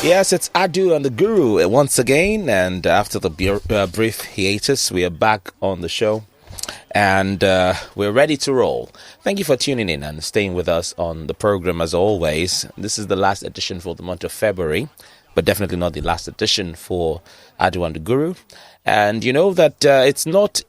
Yes, it's Adu and the Guru once again, and after the brief hiatus, we are back on the show, and we're ready to roll. Thank you for tuning in and staying with us on the program as always. This is the last edition for the month of February, but definitely not the last edition for Adu and the Guru. And you know that it's not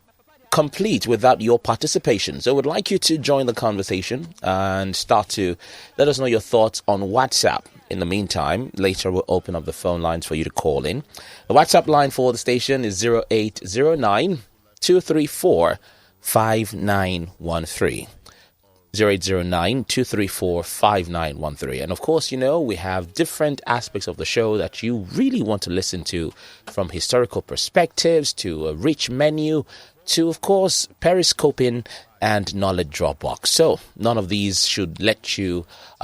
complete without your participation. So I would like you to join the conversation and start to let us know your thoughts on WhatsApp. In the meantime, later we'll open up the phone lines for you to call in. The WhatsApp line for the station is 0809 234 5913. 0809 234 5913. And of course, you know, we have different aspects of the show that you really want to listen to, from historical perspectives to a rich menu to, of course, periscoping and knowledge Dropbox. So none of these should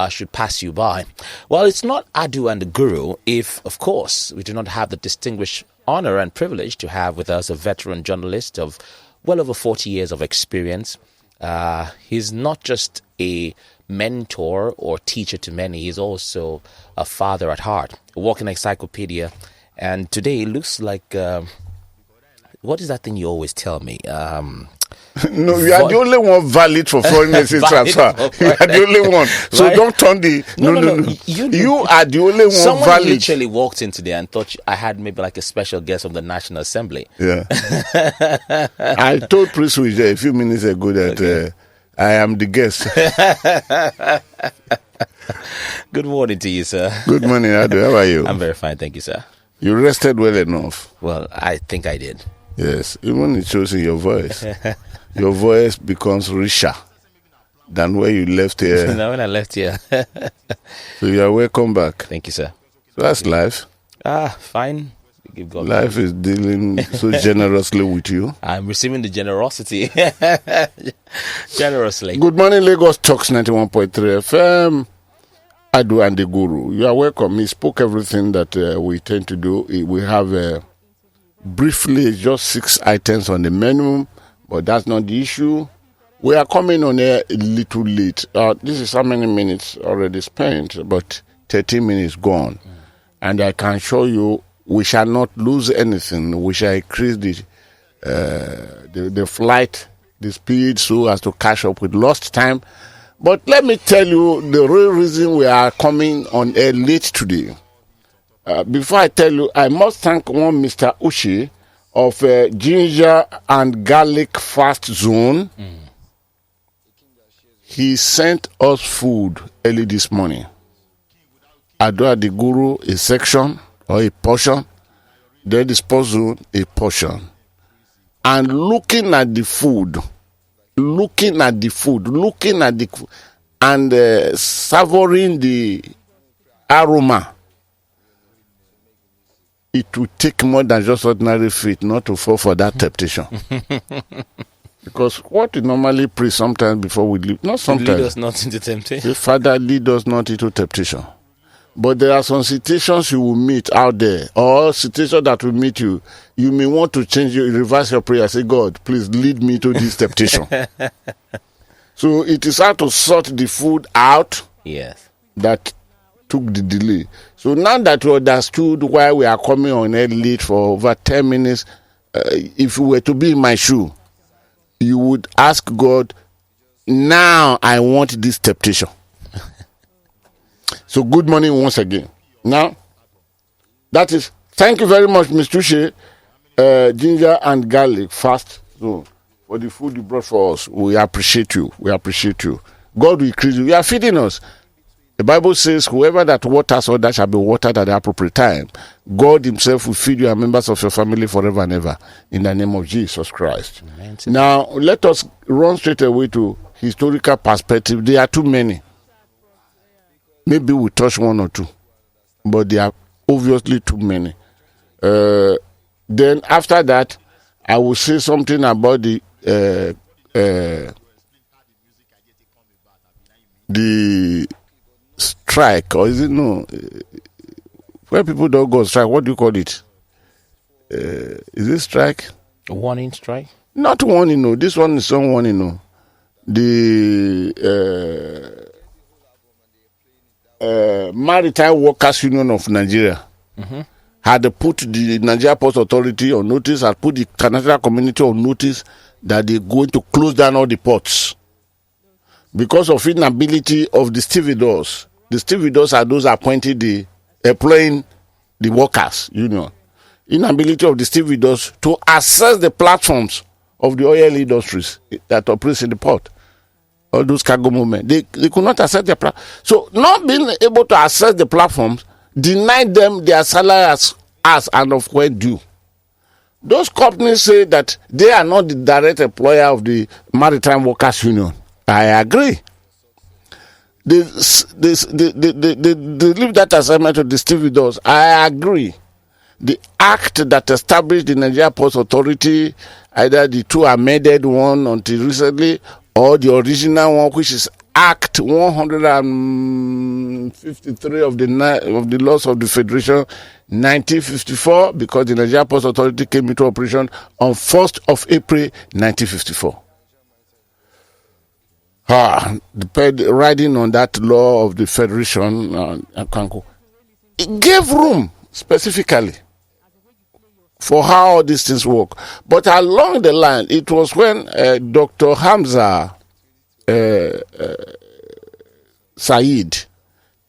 should pass you by. Well, it's not Adu and the Guru if, of course, we do not have the distinguished honor and privilege to have with us a veteran journalist of well over 40 years of experience. He's not just a mentor or teacher to many, he's also a father at heart, a walking encyclopedia. And today it looks like, what is that thing you always tell me? No, you are the only one valid for foreign exchange transfer. You are the only one. So right? Don't turn the... No. You are the only one Someone valid. Someone literally walked in today and thought I had maybe like a special guest from the National Assembly. Yeah. I told Prince Wijay a few minutes ago that I am the guest. Good morning to you, sir. Good morning, Adu. How are you? I'm very fine, thank you, sir. You rested well enough? Well, I think I did. Yes, even it shows in your voice. Your voice becomes richer than when you left here. No, when I left here. So you are welcome back. Thank you, sir. So that's life. Fine. Give God life is dealing so generously with you. I'm receiving the generosity. Generously. Good morning, Lagos Talks 91.3 FM. Adu and the Guru. You are welcome. He spoke everything that we tend to do. We have briefly just 6 items on the menu, but that's not the issue. We are coming on air a little late. This is how many minutes already spent, but 13 minutes gone. And I can show you we shall not lose anything. We shall increase the flight, the speed, so as to catch up with lost time. But let me tell you the real reason we are coming on air late today. Before I tell you, I must thank one Mr. Ushi of Ginger and Garlic Fast Zone. He sent us food early this morning. Adu and the Guru, a section or a portion. Then the Sports Zone, a portion. And looking at the food, and savoring the aroma, it will take more than just ordinary faith not to fall for that temptation. Because what we normally pray sometimes before we leave, not sometimes. Lead us not into temptation. Father, lead us not into temptation. But there are some situations you will meet out there, or situations that will meet you. You may want to reverse your prayer. Say, God, please lead me to this temptation. So it is hard to sort the food out. Yes. That took the delay. So now that you understood why we are coming on air late for over 10 minutes, if you were to be in my shoe, you would ask God, now I want this temptation. So good morning once again. Now, that is, thank you very much, Mr. Ushe, Ginger and Garlic Fast Zone, for the food you brought for us. We appreciate you. God will increase you. You are feeding us. The Bible says, whoever that waters others shall be watered at the appropriate time. God himself will feed you and members of your family forever and ever. In the name of Jesus Christ. Amen. Now, let us run straight away to historical perspective. There are too many. Maybe we touch one or two. But there are obviously too many. Then after that, I will say something about the strike, or is it no? Where people don't go strike, what do you call it? Is it strike? A warning strike? Not warning, no. This one is not warning, no. Maritime Workers Union of Nigeria had put the Nigeria Ports Authority on notice, had put the international community on notice that they're going to close down all the ports because of inability of the stevedores. The stevedores are those appointed employing the workers union. Inability of the stevedores to access the platforms of the oil industries that operates in the port. All those cargo movement, they could not access the platform. So not being able to access the platforms denied them their salary as and of when due. Those companies say that they are not the direct employer of the Maritime Workers Union. I agree. They leave that assignment to the stevedores. I agree. The act that established the Nigeria Ports Authority, either the two amended one until recently, or the original one, which is Act 153 of the laws of the Federation, 1954, because the Nigeria Ports Authority came into operation on 1st of April, 1954. Riding on that law of the Federation, it gave room specifically for how all these things work. But along the line, it was when Dr. Hamza Said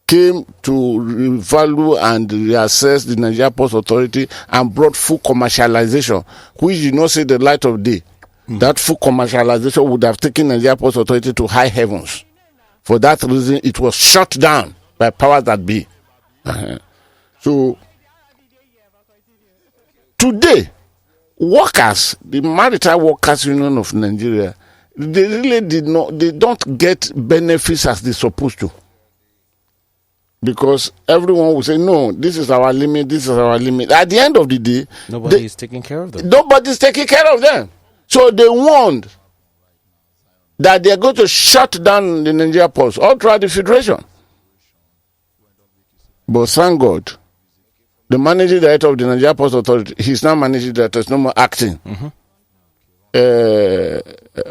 came to revalue and reassess the Nigeria Ports Authority and brought full commercialization, which did not see the light of day. That full commercialization would have taken Nigeria Ports Authority to high heavens. For that reason, it was shut down by powers that be. So, today, workers, the Maritime Workers Union of Nigeria, they really they don't get benefits as they're supposed to. Because everyone will say, no, this is our limit, this is our limit. At the end of the day, nobody is taking care of them. Nobody's taking care of them. So they warned that they're going to shut down the Nigeria ports all throughout the Federation. But thank God, the managing director of the Nigeria Ports Authority, he's now managing director, is no more acting.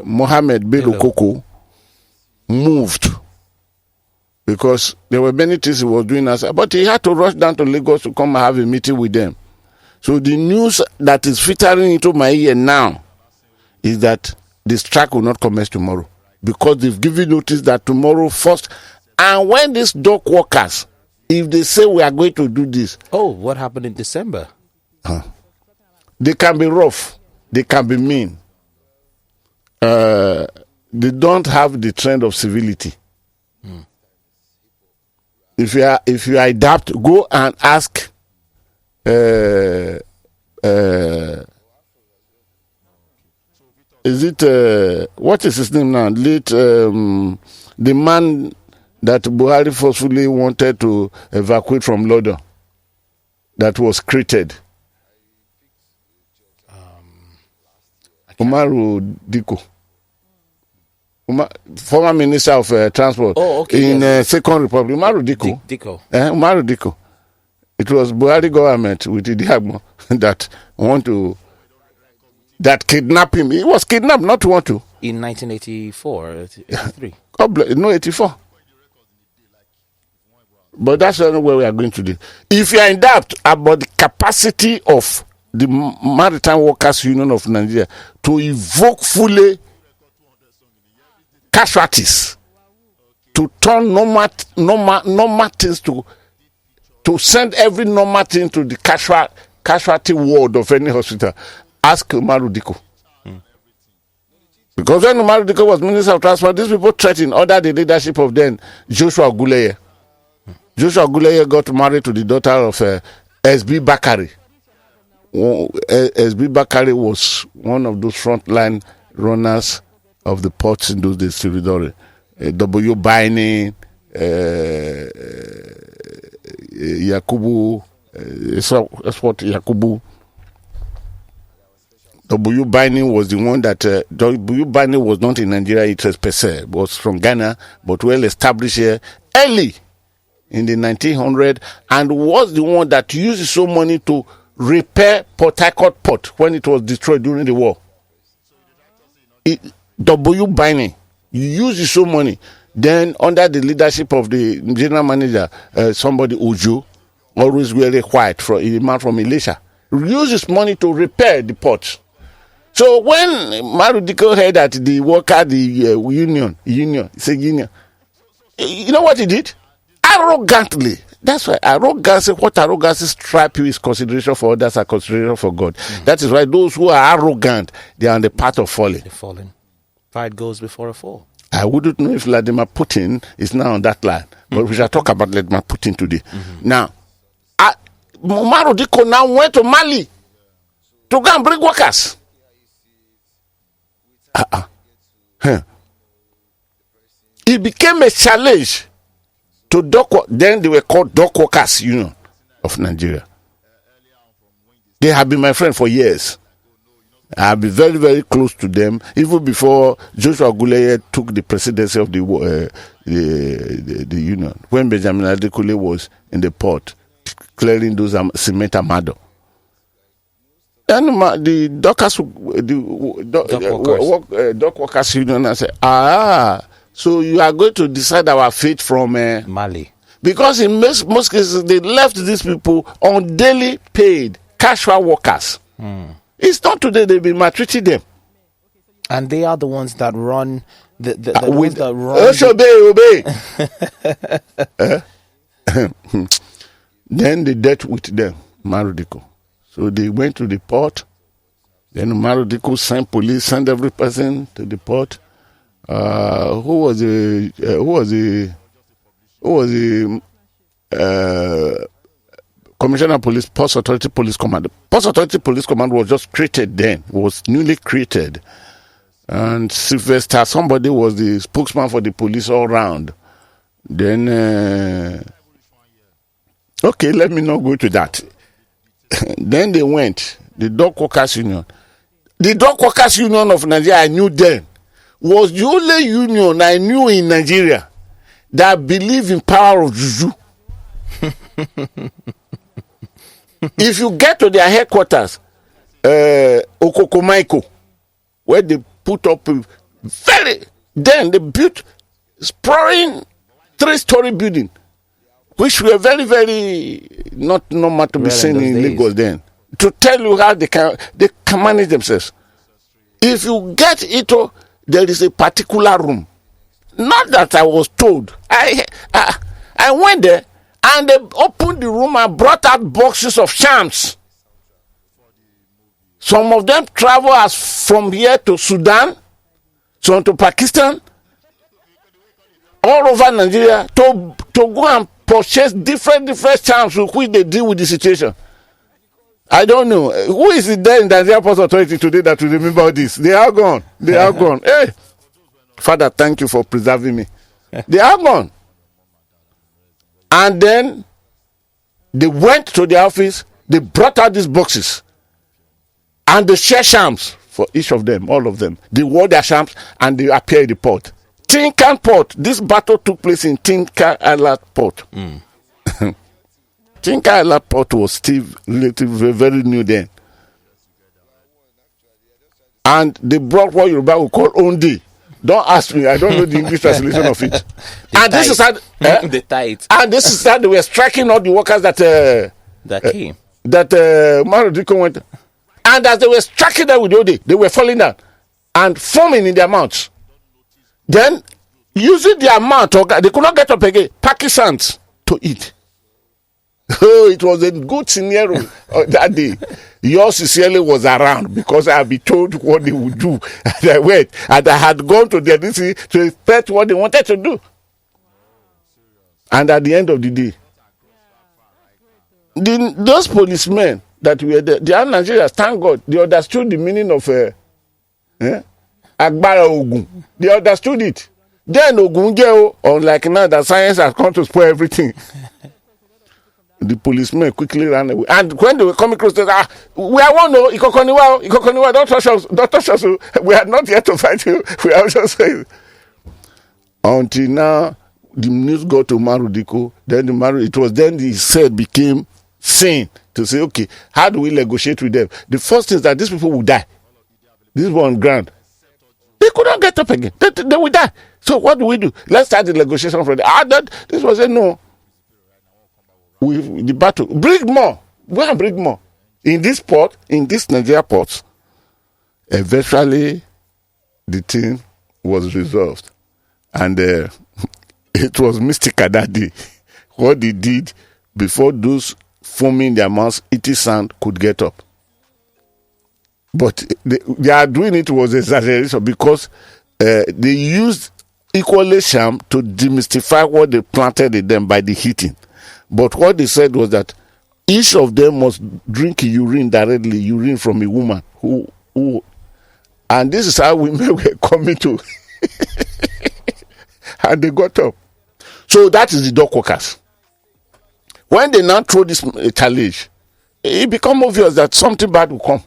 Mohammed Bello Koko moved because there were many things he was doing, but he had to rush down to Lagos to come and have a meeting with them. So the news that is filtering into my ear now is that the strike will not commence tomorrow because they've given notice that tomorrow first, and when these dock workers, if they say we are going to do this. Oh, what happened in December? They can be rough. They can be mean. They don't have the trend of civility. If you adapt, go and ask is it what is his name now? The man that Buhari forcefully wanted to evacuate from London, that was created. Umaru Diko, former Minister of Transport in Second Republic. Umaru Diko. Umaru Diko. It was Buhari government with Idiagmo that kidnapped him. He was kidnapped, not to want to. In 1984, 83. No, 84. But that's not where we are going today. If you are in doubt about the capacity of the Maritime Workers Union of Nigeria to evoke fully casualties, to turn normal things to send every normal thing to the casualty ward of any hospital, ask Umaru Diko. Because when Umaru Diko was Minister of Transport, these people threatened under the leadership of then Joshua Guleye. Joshua Guleye got married to the daughter of S.B. Bakari. S.B. Bakari was one of those frontline runners of the ports in those days, stevedores. W. Binding, Yakubu, Export Yakubu. W. Binding was the one that W. Binding was not in Nigeria interest per se, was from Ghana, but well established here early in the 1900s, and was the one that used his own money to repair Port Harcourt Port when it was destroyed during the war. W. Binding used his own money. Then, under the leadership of the general manager, somebody Uju, always very quiet, a man from Elisha, uses money to repair the port. So when Marudiko heard that the worker, the union, it's a union, you know what he did? Arrogantly. That's why arrogance, what arrogance strip you is consideration for others are consideration for God. That is why those who are arrogant, they are on the path of falling. They're falling. Pride goes before a fall. I wouldn't know if Vladimir Putin is now on that line, but we shall talk about Vladimir Putin today. Now, Marudiko now went to Mali to go and bring workers. It became a challenge to then they were called Dock Workers Union of Nigeria. They have been my friend for years. I have been very, very close to them, even before Joshua Guleye took the presidency of the union, when Benjamin Adekunle was in the port, clearing those cement armado. And the Dock Workers Union, I said, so you are going to decide our fate from Mali. Because in most cases, they left these people on daily paid casual workers. It's not today they've been maltreating them. And they are the ones that run the ones that run. Obey. Then they dealt with them, Marudiko. So they went to the port. Then Marudiko sent police, sent every person to the port. Who was the Commissioner of Police, Post Authority Police Command. Post Authority Police Command was just created then, was newly created. And Sylvester, somebody was the spokesman for the police all round. Then, okay, let me not go to that. Then they went, the Dock Workers Union. The Dock Workers Union of Nigeria, I knew then, was the only union I knew in Nigeria that believed in power of juju. If you get to their headquarters, Okokomaiko, where they put up then they built sprawling 3-story building, which were very, very not normal to be seen in Lagos then. To tell you how they can manage themselves. If you get into, there is a particular room. Not that I was told. I went there. And they opened the room and brought out boxes of shams. Some of them travel from here to Sudan, some to Pakistan, all over Nigeria to go and purchase different shams with which they deal with the situation. I don't know. Who is it there in the Nigerian Post Authority today that will remember all this? They are gone. They are gone. Hey, Father, thank you for preserving me. They are gone. And then they went to the office, they brought out these boxes, and they share shams for each of them, all of them. They wore their shams and they appear in the port. Tinkan Port, this battle took place in Tinkan Island Port. Tinkan Island Port was still relatively very new then. And they brought what Yoruba would call Ondi. Don't ask me. I don't know the English translation of it. And this is how the tight. And this is how they were striking all the workers that came. That Marudiko went. And as they were striking them with Odi, they were falling down and foaming in their mouths. Then, using their mouth, they could not get up again. Pakistans to eat. Oh, it was a good scenario that day. Yours sincerely was around because I had been told what they would do. And I went and I had gone to their DC to expect what they wanted to do. And at the end of the day, those policemen that were there, they are Nigerians, thank God, they understood the meaning of Agbara Ogun. They understood it. Then Ogun, unlike now that science has come to spoil everything. The policemen quickly ran away. And when they were coming close, they said, we are one, Ikokoniwa, don't touch us. We are not here to fight you. We are just saying. Until now, the news got to Marudiko. Then it was then he said became sane to say, okay, how do we negotiate with them? The first thing is that these people will die. These were on ground. They could not get up again. They will die. So what do? Let's start the negotiation from there. This was a no. The battle. Bring more. Go and bring more. In this port, in this Nigeria port, eventually the thing was resolved. And it was mystical that day. What they did before those foaming their mouths, eating sand could get up. But they are doing it was exaggeration because they used equally sham to demystify what they planted in them by the heating. But what they said was that each of them must drink urine directly, urine from a woman who and this is how women were coming to and they got up. So that is the dock workers. When they now throw this challenge, it becomes obvious that something bad will come.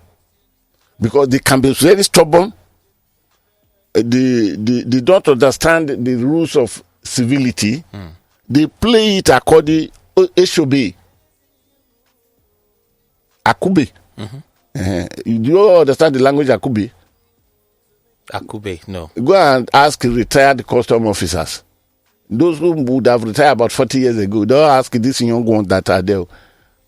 Because they can be very stubborn. They don't understand the rules of civility. They play it according HOB. Akube. Do you understand the language Akube? Akube, no. Go and ask retired custom officers. Those who would have retired about 40 years ago, don't ask these young ones that are there.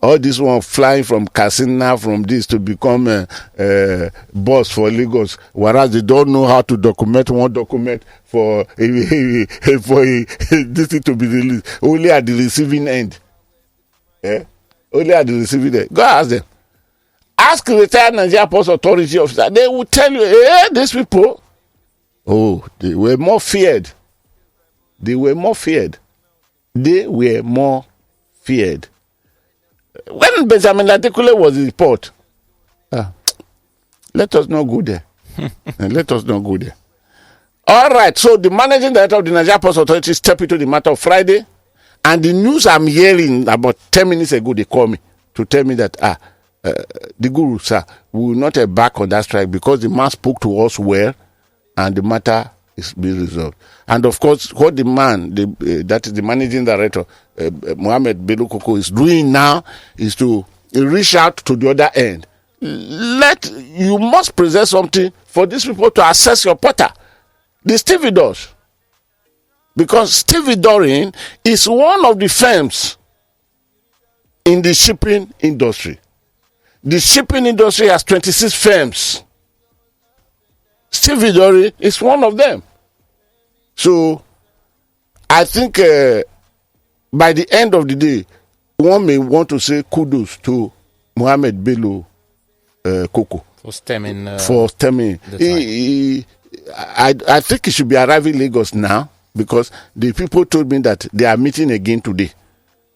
All this one flying from Katsina from this to become a boss for Lagos, whereas they don't know how to document one document for this thing to be released. Only at the receiving end. Only at the receiving end. Go ask them. Ask retired Nigeria Post Authority officer. They will tell you, these people, they were more feared. They were more feared. When Benjamin Adekule was in the port, let us not go there. Let us not go there. All right, so the managing director of the Nigeria Post Authority stepped into the matter of Friday, and the news I'm hearing about 10 minutes ago, they called me to tell me that, the guru, sir, we will not embark on that strike because the man spoke to us well, and the matter is being resolved. And of course, what the man, that is the managing director, Mohammed Bello Koko, is doing now is to reach out to the other end. You must present something for these people to assess your porter. The stevedores. Because stevedoring is one of the firms in the shipping industry. The shipping industry has 26 firms. Stevedore is one of them. So, I think by the end of the day, one may want to say kudos to Mohammed Bello Koko. For stemming. I think he should be arriving Lagos now because the people told me that they are meeting again today.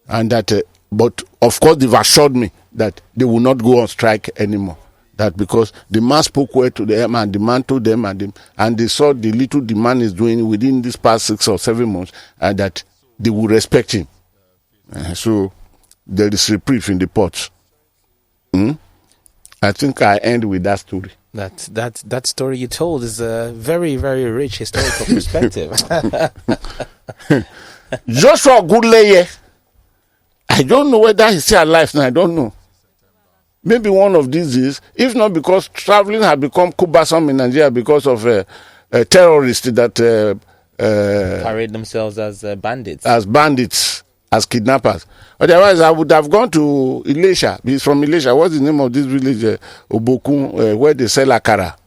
And that, but of course, they've assured me that they will not go on strike anymore. That because the man spoke well to them and the man told them and they saw the little the man is doing within this past 6 or 7 months and that they will respect him. So there is reprieve in the ports. I think I end with that story. That story you told is a very, very rich historical perspective. Joshua Goodleye, I don't know whether he's still alive now. I don't know. Maybe one of these days, if not because traveling has become cumbersome in Nigeria because of terrorists that parade themselves as bandits. As kidnappers. Otherwise, I would have gone to Ilesha. He's from Ilesha. What's the name of this village? Obokun, where they sell akara.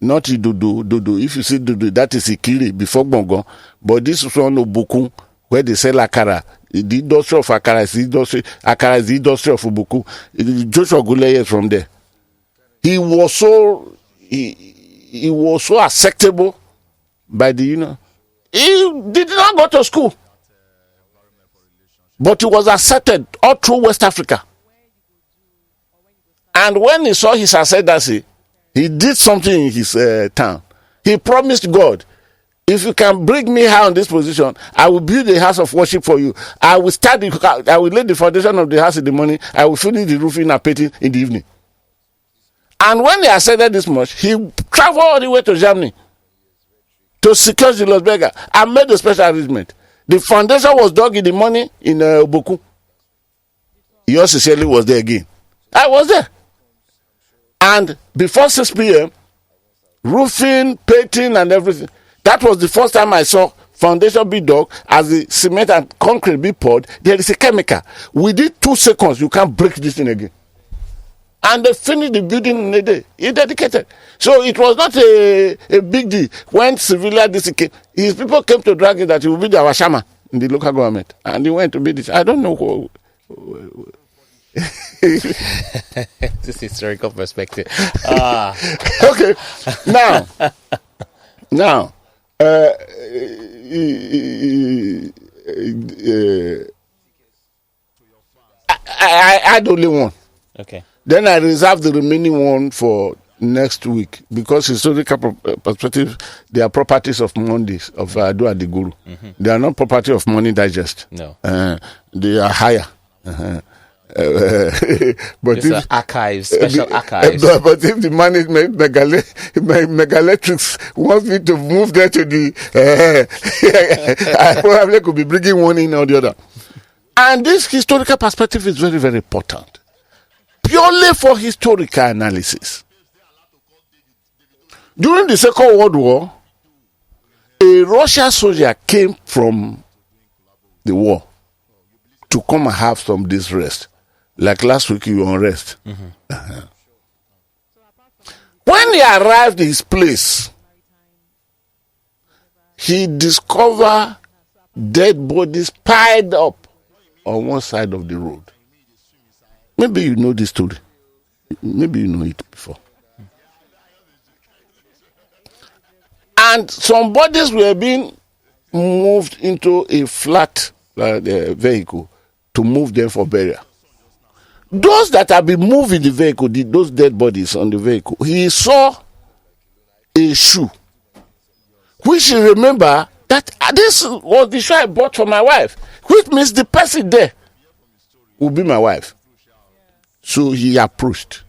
Not Dodo. If you see Dodo, that is Ikiri before Bongon. But this one, Obokun, where they sell akara. The industry of akara is the industry of Obokun. Joshua Goodleye is from there. He was so acceptable by the He did not go to school. But he was accepted all through West Africa. And when he saw his ascendancy, he did something in his town. He promised God, if you can bring me here on this position, I will build a house of worship for you. I will lay the foundation of the house in the morning. I will finish the roofing and painting in the evening. And when he ascended this much, he traveled all the way to Germany to secure the Los Vegas and made a special arrangement. The foundation was dug in the morning in Oboku. Yours sincerely was there again. I was there. And before 6 p.m., roofing, painting, and everything. That was the first time I saw foundation be dug. As the cement and concrete be poured, there is a chemical. Within 2 seconds, you can't break this thing again. And they finished the building in a day. He dedicated. So it was not a big deal. When civilian this came, his people came to drag it that he will be our shaman in the local government. And he went to be this. I don't know who. This historical perspective. Okay. Now, I had only one. Okay. Then I reserve the remaining one for next week because historical perspective, they are properties of Mondays, of Adu and the Guru. Mm-hmm. They are not property of Money Digest. No. They are higher. But if archives, special archives. But if the management Megalectrics wants me to move there to the, I probably could be bringing one in or the other. And this historical perspective is very, very important, purely for historical analysis. During the Second World War, a Russian soldier came from the war to come and have some days rest. Like last week, you were on rest. Mm-hmm. When he arrived at his place, he discovered dead bodies piled up on one side of the road. Maybe you know this story. Maybe you know it before. And some bodies were being moved into a flat vehicle to move them for burial. Those that have been moved in the vehicle, those dead bodies on the vehicle, he saw a shoe, which he remember that this was the shoe I bought for my wife, which means the person there will be my wife. So he approached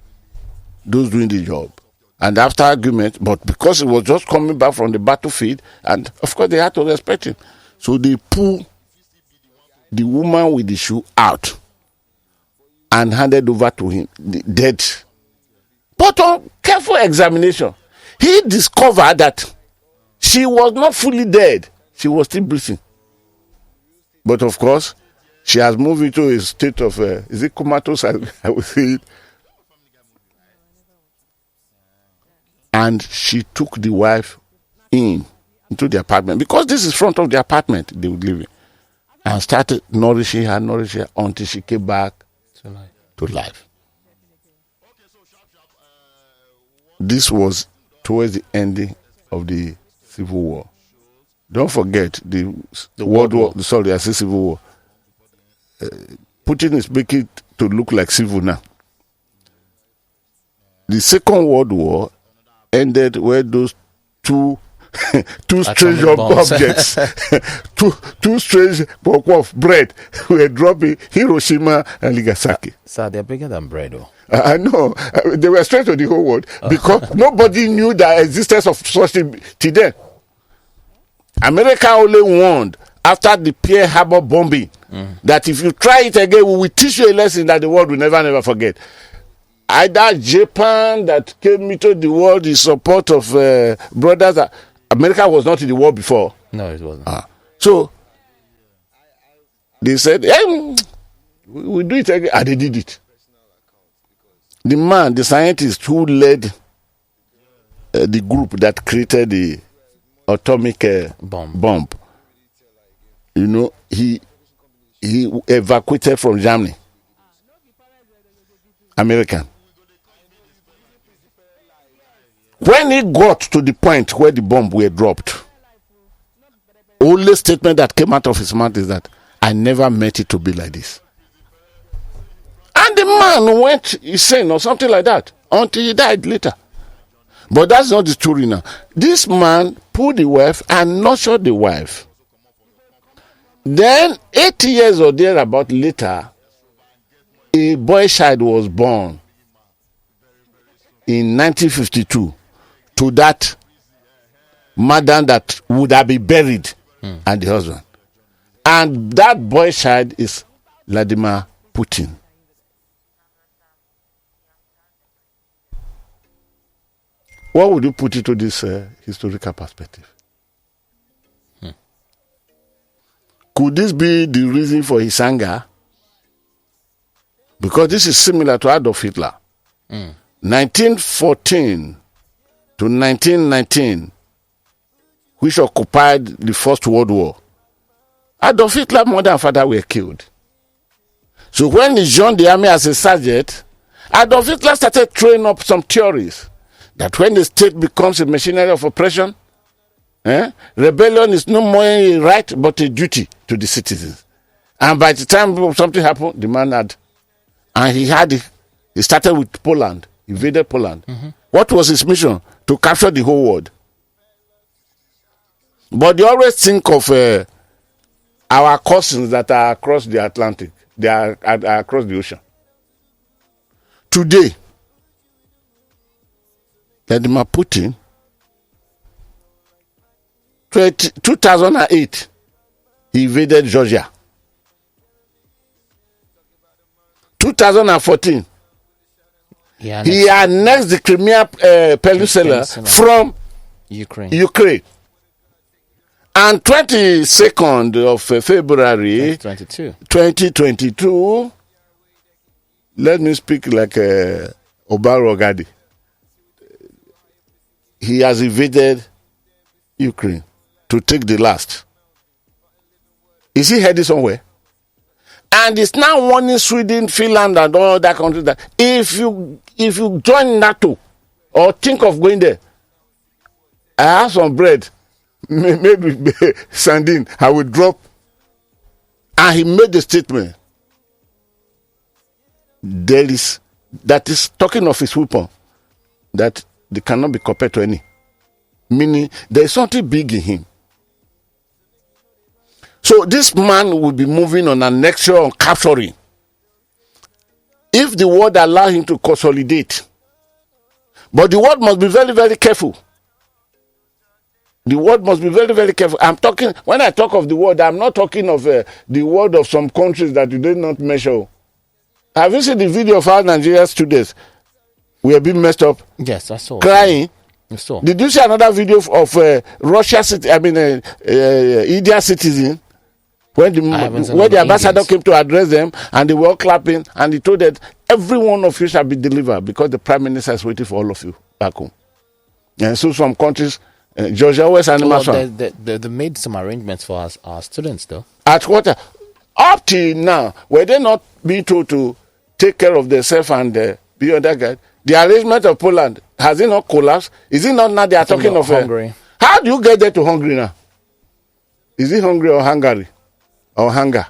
those doing the job. And after argument, but because he was just coming back from the battlefield, and of course they had to respect him. So they pulled the woman with the shoe out and handed over to him, dead. But on careful examination, he discovered that she was not fully dead. She was still breathing. But of course, she has moved into a state of, is it comatose? I would say it. And she took the wife into the apartment, because this is front of the apartment they would live in, and started nourishing her until she came back to life. This was towards the ending of the Civil War. Don't forget the World War. Sorry, I say Civil War. Putin is making it to look like civil now. The Second World War ended where those two strange objects, two strange bulk of bread were dropping Hiroshima and Nagasaki. Sir, they're bigger than bread, though. I know. They were strange to the whole world because nobody knew the existence of such thing till then. America only warned after the Pearl Harbor bombing that if you try it again, we will teach you a lesson that the world will never forget. Either Japan that came into the world in support of brothers. America was not in the war before. No, it wasn't. So they said, hey, we'll do it again. And they did it. The man, the scientist who led the group that created the atomic bomb, you know, he evacuated from Germany. American. When he got to the point where the bomb were dropped, only statement that came out of his mouth is that I never meant it to be like this. And the man went insane or something like that until he died later. But that's not the story now. This man pulled the wife and nurtured the wife. Then 8 years or thereabout later, a boy child was born in 1952 to that madam that would have been buried and the husband. And that boy child is Vladimir Putin. What would you put into this historical perspective? Could this be the reason for his anger? Because this is similar to Adolf Hitler. 1914 to 1919, which occupied the First World War. Adolf Hitler's mother and father were killed. So when he joined the army as a sergeant, Adolf Hitler started throwing up some theories that when the state becomes a machinery of oppression, rebellion is no more a right but a duty to the citizens. And by the time something happened, the man had, and he started with Poland, invaded Poland. What was his mission? To capture the whole world. But they always think of our cousins that are across the Atlantic. They are across the ocean. Today, Vladimir Putin, 2008, he invaded Georgia. 2014, he annexed the Crimea Peninsula from Ukraine. And 22nd of February 2022, let me speak like Obaro Gadi. He has invaded Ukraine to take the last. Is he heading somewhere? And it's now warning Sweden, Finland, and all other countries that if you join NATO or think of going there, I have some bread, maybe sardine, I will drop. And he made the statement. That is talking of his weapon, that they cannot be compared to any. Meaning there is something big in him. So this man will be moving on annexation, on capturing. If the world allow him to consolidate. But the world must be very, very careful. The world must be very, very careful. When I talk of the world, I'm not talking of the world of some countries that you did not measure. Have you seen the video of how Nigerian students were being messed up? Yes, I saw. Crying. I saw. Did you see another video of India citizen? When the ambassador came to address them and they were all clapping and he told that every one of you shall be delivered because the prime minister is waiting for all of you back home. And so some countries, Georgia, West Animal. They made some arrangements for our students though. At what? Up till now, were they not being told to take care of themselves and be on that guide? The arrangement of Poland, has it not collapsed? Is it not now they are talking of Hungary? How do you get there to Hungary now? Is it Hungary or Hungary? Or hunger?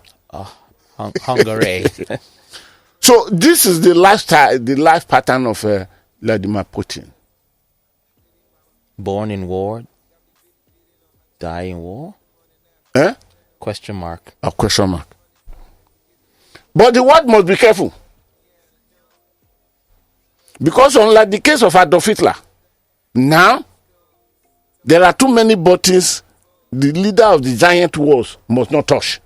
Hungary. So this is the lifestyle, the life pattern of Vladimir Putin. Born in war, die in war? Question mark. A question mark. But the world must be careful. Because unlike the case of Adolf Hitler, now there are too many buttons the leader of the giant wars must not touch.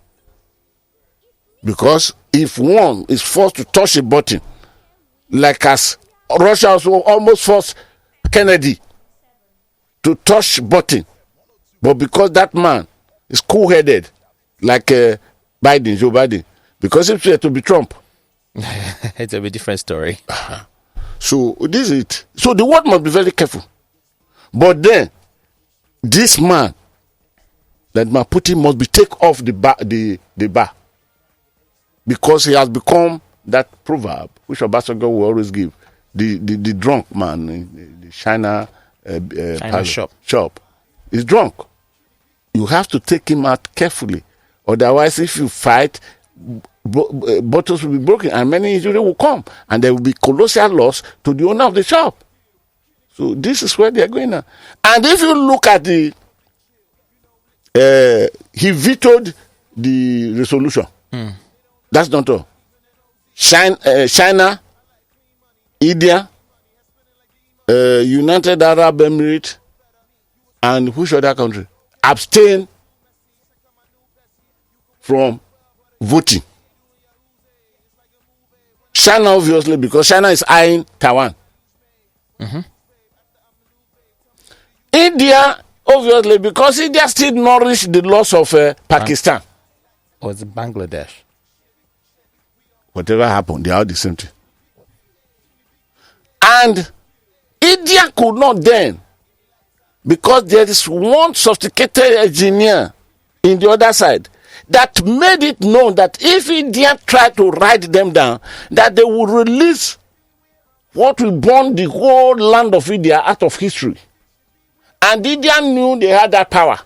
Because if one is forced to touch a button, like as Russia also almost forced Kennedy to touch button, but because that man is cool-headed, like Joe Biden, because it's to be Trump. It's a bit different story. So this is it. So the world must be very careful. But then, this man, Vladimir Putin, must be take off the bar. Because he has become that proverb, which Obasanjo will always give, the drunk man, the China shop is drunk. You have to take him out carefully. Otherwise, if you fight, bottles will be broken and many injuries will come. And there will be colossal loss to the owner of the shop. So this is where they are going now. And if you look at he vetoed the resolution. That's not all. China, India, United Arab Emirates, and which other country abstain from voting. China, obviously, because China is eyeing Taiwan. India, obviously, because India still nourished the loss of Pakistan. Or is it Bangladesh? Whatever happened, they are the same thing. And India could not then, because there is one sophisticated engineer in the other side that made it known that if India tried to write them down, that they would release what will burn the whole land of India out of history. And India knew they had that power.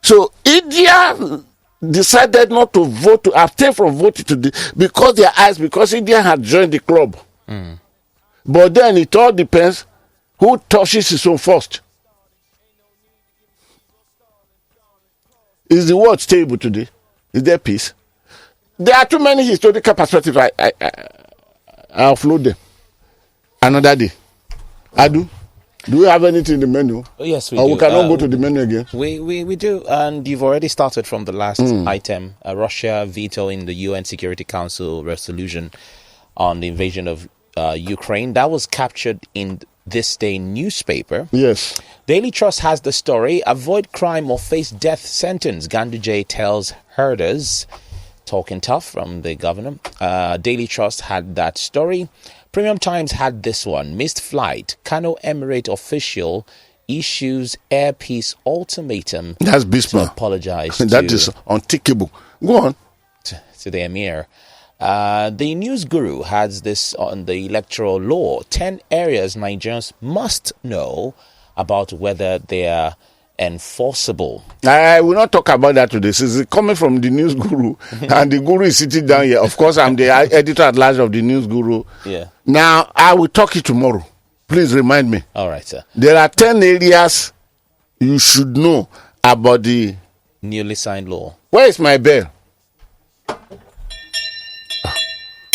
So India decided not to vote, to abstain from voting today because India had joined the club. But then it all depends who touches his own first. Is the world stable today? Is there peace? There are too many historical perspectives. I offload them another day. Adu, do we have anything in the menu? Oh, yes, we do. Or we cannot go to the menu again? We do, and you've already started from the last item. Russia vetoing the UN Security Council resolution on the invasion of Ukraine. That was captured in this day newspaper. Yes. Daily Trust has the story. Avoid crime or face death sentence. Ganduje tells herders. Talking tough from the governor. Daily Trust had that story. Premium Times had this one. Missed flight. Kano Emirate official issues air peace ultimatum. That's Bismarck. To apologize. That is unthinkable. Go on. To the emir. The news guru has this on the electoral law. 10 areas Nigerians must know about whether they are enforceable. I will not talk about that today. This is coming from the news guru, and the guru is sitting down here. Of course, I'm the editor at large of the news guru. Yeah. Now, I will talk it tomorrow. Please remind me. All right, sir. There are 10 areas you should know about the newly signed law. Where is my bell?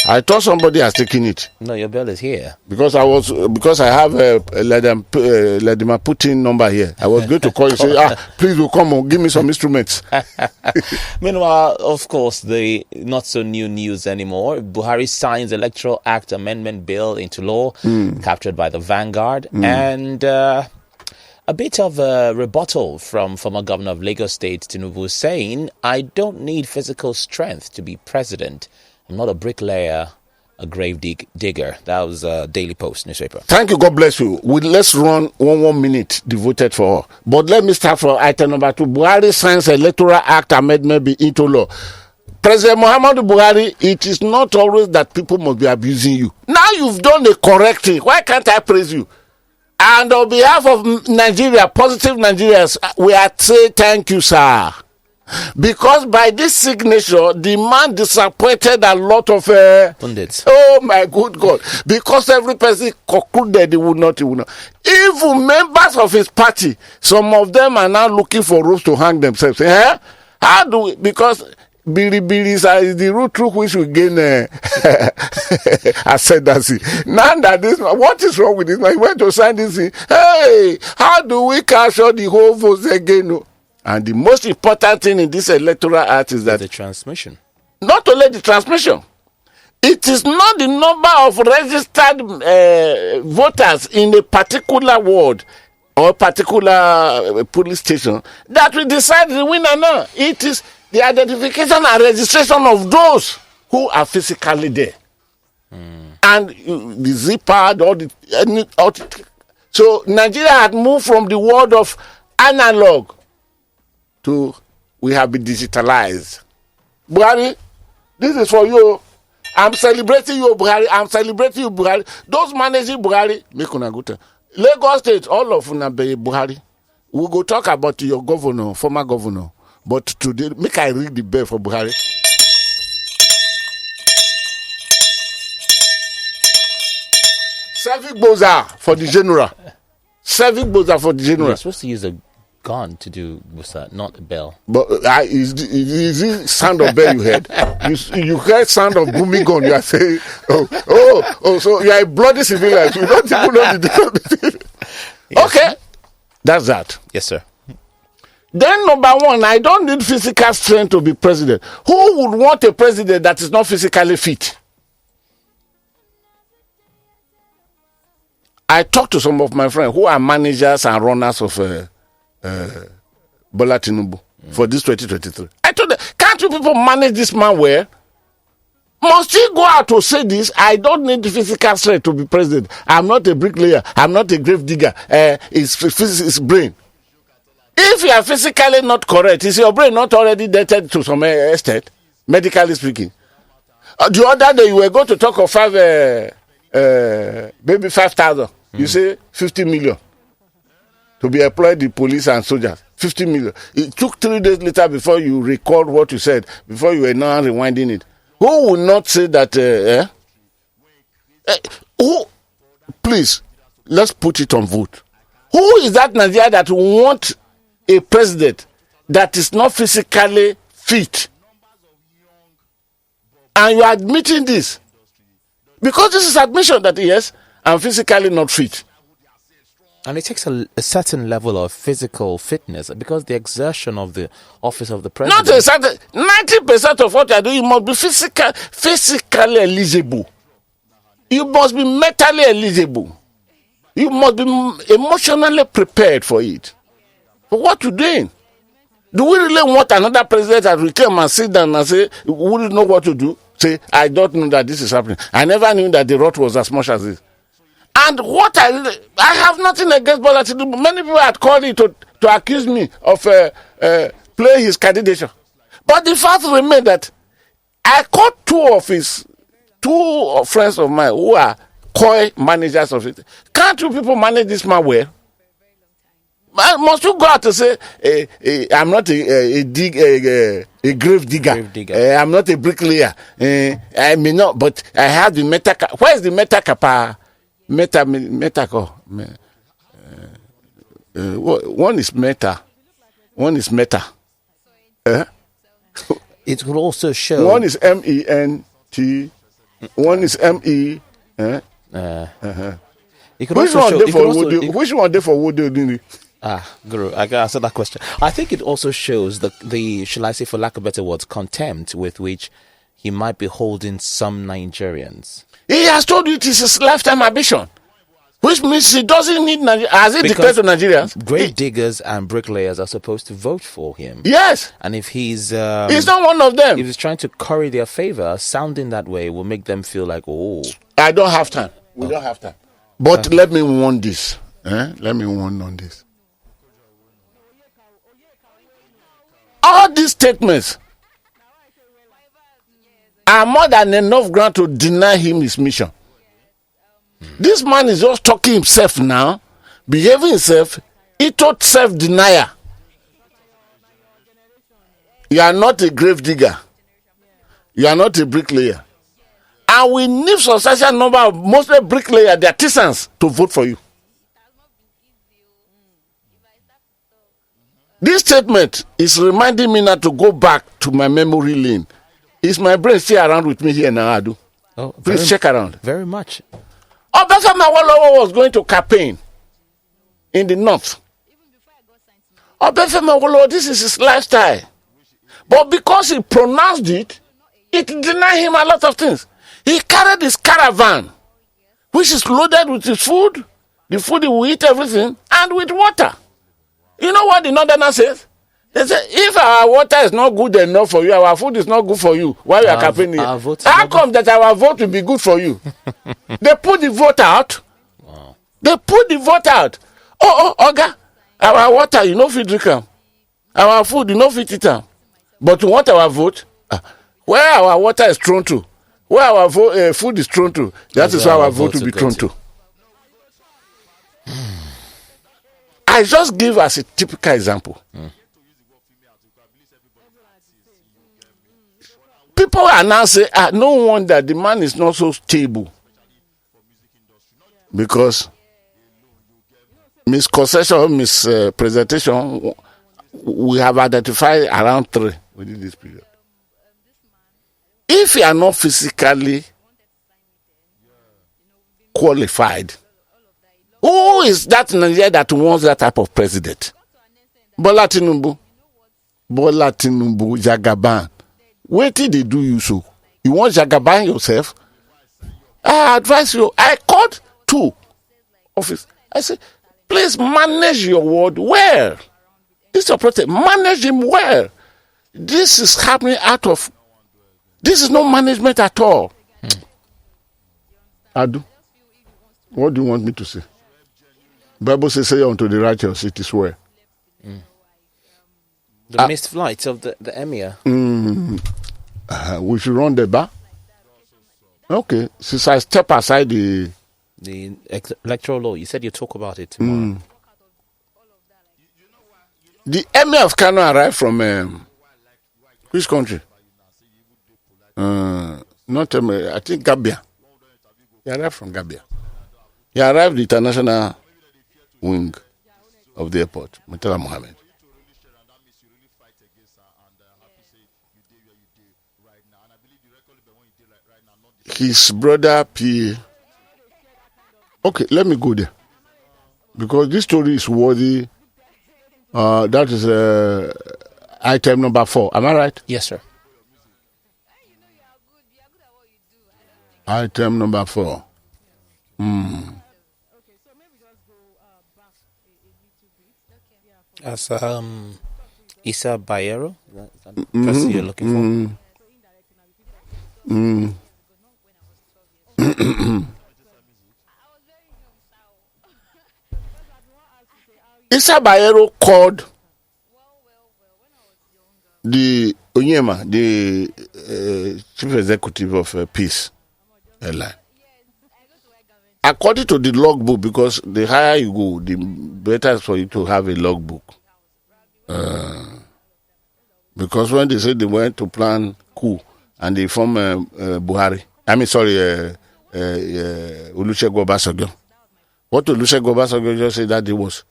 I thought somebody has taken it. No, your bell is here. Because I have Vladimir Putin number here. I was going to call you and say, please will come on, give me some instruments. Meanwhile, of course, the not so new news anymore. Buhari signs Electoral Act Amendment Bill into law, captured by the Vanguard, and a bit of a rebuttal from former governor of Lagos State, Tinubu, saying, I don't need physical strength to be president. I'm not a bricklayer, a grave digger. That was a Daily Post newspaper. Thank you. God bless you. Let's run 1 minute devoted for her. But let me start from item number 2. Buhari signs Electoral Act Amendment into law. President Muhammadu Buhari, it is not always that people must be abusing you. Now you've done the correct thing. Why can't I praise you? And on behalf of Nigeria, positive Nigerians, we are saying thank you, sir. Because by this signature, the man disappointed a lot of pundits. Oh my good God! Because every person concluded he would not. Even members of his party, some of them are now looking for ropes to hang themselves. How do we? Because Biri is the route through which we gain ascendancy. Now that this, what is wrong with this man? He went to sign this thing. Hey, how do we capture the whole votes again? And the most important thing in this electoral act is that the transmission. Not only the transmission, it is not the number of registered voters in a particular ward or particular police station that will decide the winner now. It is the identification and registration of those who are physically there. And the zipper, so Nigeria had moved from the world of analog to we have been digitalized. Buhari, this is for you. I'm celebrating you, Buhari. I'm celebrating you, Buhari. Those managing Buhari, make una good. Lagos State, all of una be Buhari. We go talk about your governor, former governor. But today, make I ring the bell for Buhari. Civic Boza for the general. Civic Boza for the general. You're supposed to use a gun to do Busa, not a bell. But is it sound of bell you heard? You heard sound of booming gun. You are saying, oh, so you are a bloody civilian. You don't even know the difference. Yes. Okay, that's that. Yes, sir. Then number 1, I don't need physical strength to be president. Who would want a president that is not physically fit? I talked to some of my friends who are managers and runners of Bola Tinubu for this 2023. I told them, can't you people manage this man well? Must he go out to say this? I don't need the physical strength to be president. I'm not a bricklayer. I'm not a grave digger. It's brain. If you are physically not correct, is your brain not already dated to some extent, medically speaking? The other day you were going to talk of maybe 5,000. You say 50 million to be employed in police and soldiers. 50 million. It took 3 days later before you recalled what you said, before you were now rewinding it. Who will not say that? Who? Please, let's put it on vote. Who is that Nigeria that want a president that is not physically fit? And you are admitting this. Because this is admission that yes, I'm physically not fit. And it takes a certain level of physical fitness because the exertion of the office of the president. Not a certain 90% of what you are doing, you must be physically eligible. You must be mentally eligible. You must be emotionally prepared for it. For what you're doing. Do we really want another president that will come and sit down and say, we wouldn't know what to do? Say, I don't know that this is happening. I never knew that the rot was as much as this. And what I have nothing against Bola Tinubu. Many people had called it to accuse me of playing his candidature. But the fact remains that I caught two friends of mine who are coy managers of it. Can't you people manage this man well? Must you go out to say, I'm not a grave digger. I'm not a bricklayer. I may not, but I have the meta. Where is the meta capa? One is meta. One is meta. It could also show. One is MENT. One is ME. It could also show. Which one there for Woody? Guru, I can answer that question. I think it also shows the shall I say, for lack of better words, contempt with which he might be holding some Nigerians. He has told you it is his lifetime ambition, which means he doesn't need Nigeria. Has he declared to Nigerians? Grave diggers and bricklayers are supposed to vote for him. Yes. And if he's not one of them. If he's trying to curry their favor, sounding that way will make them feel like, oh. I don't have time. We don't have time. But let me warn this. Let me warn on this. All these statements are more than enough ground to deny him his mission. This man is just talking himself now, behaving himself, he taught self-denial. You are not a grave digger. You are not a bricklayer. And we need substantial number of mostly bricklayers, the artisans, to vote for you. This statement is reminding me now to go back to my memory lane. Is my brain still around with me here now, Adu? Oh, please check around. Very much. Obafemi Awolowo was going to campaign in the north. Obafemi Awolowo, this is his lifestyle. But because he pronounced it, it denied him a lot of things. He carried his caravan, which is loaded with his food, the food he will eat, everything, and with water. You know what the northerner says? They say, if our water is not good enough for you, our food is not good for you, while you are campaigning, how come that our vote will be good for you? They put the vote out. Wow. They put the vote out. Oga, our water, you know, fit drink them. Our food, you know, fit eat them. But you want our vote? Where our water is thrown to, where our food is thrown to, that is where our vote will be thrown to. I just give us a typical example. People are now saying, no wonder the man is not so stable. Because misconception, mispresentation, we have identified around 3 within this period. If you are not physically qualified, who is that Nigeria that wants that type of president? Bola Tinubu, Jagaban. Wait till they do you so. You want Jagaban yourself? I advise you. I called 2 office. I say, please manage your word well. This is your protest. Manage him well. This is happening out of. This is no management at all. Adu, what do you want me to say? Bible says, say unto the righteous, it is well. The missed flights of the emir. We should run the bar. Okay, since I step aside the electoral law, you said you talk about it tomorrow. The emir of Kano arrived from which country? Not I think Gambia. He arrived from Gambia. He arrived the international wing of the airport, Murtala Mohammed. His brother P. Okay, let me go there. Because this story is worthy. That is item number 4. Am I right? Yes, sir. Item number 4. As Issa Bayero, that person you're looking for. Issa Bayero called the Onyema, the chief executive of Peace Airline. According to the logbook, because the higher you go, the better for you to have a logbook. Because when they said they went to plan coup and they formed Buhari, Olusegun Obasanjo. What Olusegun Obasanjo just said that day was,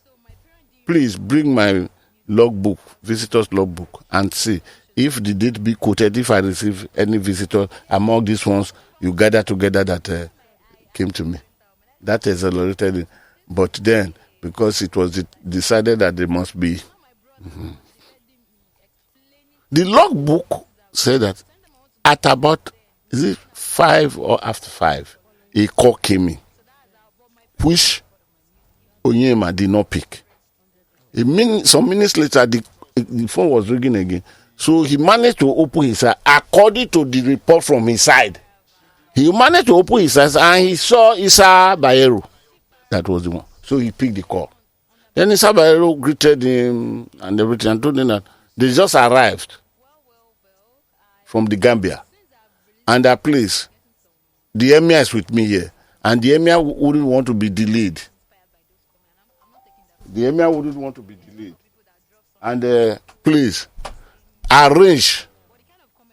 please bring my logbook, visitor's logbook, and see if the date be quoted, if I receive any visitor among these ones you gather together that came to me. That is accelerated. But then, because it was decided that there must be. The logbook said that at about, is it 5 or after 5, a call came in, which Onyema did not pick. Some minutes later, the phone was ringing again. So he managed to open his eyes. According to the report from his side, he managed to open his eyes and he saw Issa Bayero. That was the one. So he picked the call. Then Issa Bayero greeted him and everything and told him that they just arrived from the Gambia. And that place, the emir is with me here. And the emir wouldn't want to be delayed. The emir wouldn't want to be delayed. And please, arrange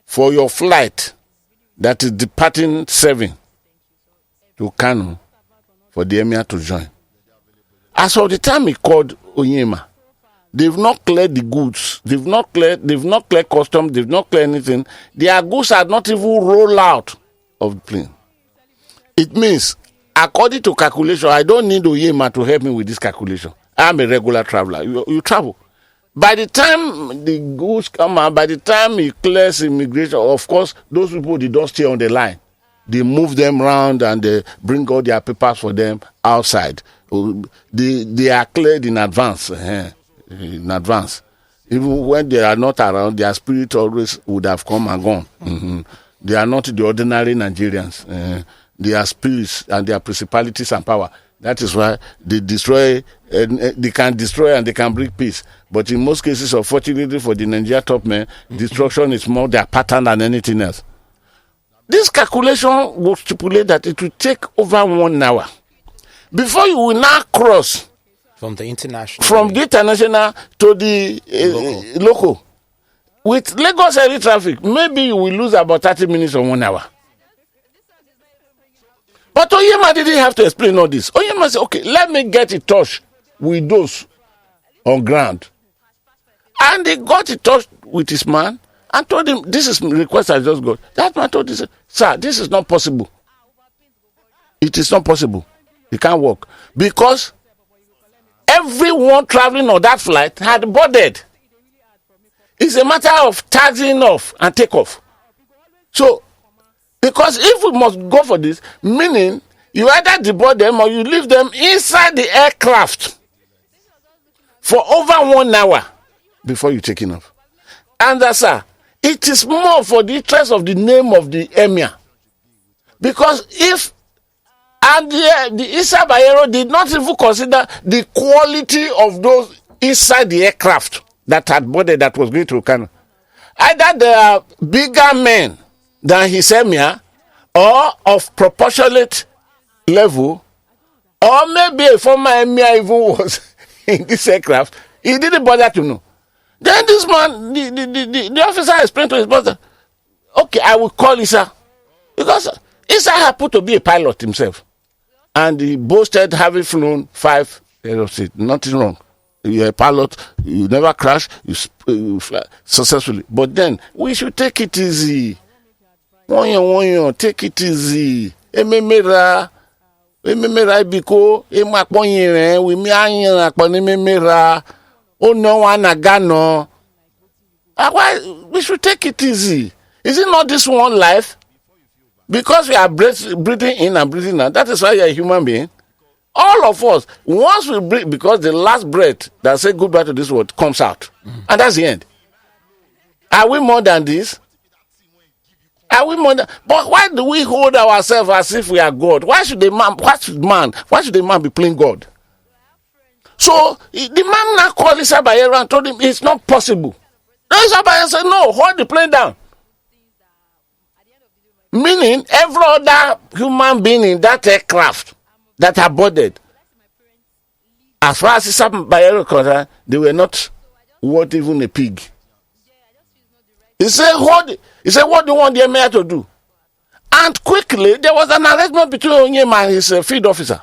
for your flight that is departing 7 to Kano for the emir to join. As of the time he called Onyema, they've not cleared the goods. They've not cleared customs. They've not cleared anything. Their goods are not even rolled out of the plane. It means, according to calculation, I don't need Onyema to help me with this calculation. I'm a regular traveler. You travel. By the time the goods come out, by the time he clears immigration, of course, those people, they don't stay on the line. They move them around and they bring all their papers for them outside. They are cleared in advance. In advance. Even when they are not around, their spirit always would have come and gone. They are not the ordinary Nigerians. They are spirits and they are principalities and power. That is why they destroy, they can destroy and they can bring peace. But in most cases, unfortunately for the Nigeria top men, destruction is more their pattern than anything else. This calculation will stipulate that it will take over 1 hour before you will now cross from the international to the local. With Lagos area traffic, maybe you will lose about 30 minutes or 1 hour. But Onyema didn't have to explain all this. Onyema said, okay, let me get in touch with those on ground. And he got in touch with his man and told him, this is the request I just got. That man told him, sir, this is not possible. It is not possible. It can't work. Because everyone traveling on that flight had boarded. It's a matter of taxiing off and take off. So, because if we must go for this, meaning You either deboard them or you leave them inside the aircraft for over 1 hour before you take it off. And sir, it is more for the interest of the name of the emir. Because if the Isa Bayero did not even consider the quality of those inside the aircraft that had boarded that was going to Kano. Either they are bigger men than his emir or of proportionate level, or maybe a former emir even was in this aircraft. He didn't bother to know. Then this man, the officer explained to his brother, okay, I will call Isa. Because Isa happened to be a pilot himself. And he boasted having flown 5 aeroplanes. Nothing wrong. You're a pilot, you never crash, you fly successfully. But then, we should take it easy. Take it easy. Ememera biko, emakponyere, we mi anyen akponememera. Oh no, anagano. Why we should take it easy? Is it not this one life? Because we are breathing in and breathing out. That is why you are a human being. All of us, once we breathe, because the last breath that says goodbye to this world comes out. And that's the end. Are we more than this? Are we more than? But why do we hold ourselves as if we are God? Why should the man be playing God? So the man now called Isa Bayero and told him it's not possible. Isa Bayero said, no, hold the plane down. Meaning every other human being in that aircraft that are boarded, as far as Isa Bayero concerned, they were not worth even a pig. He said, hold it. He said, what do you want the emir to do? And quickly, there was an arrangement between him and his field officer.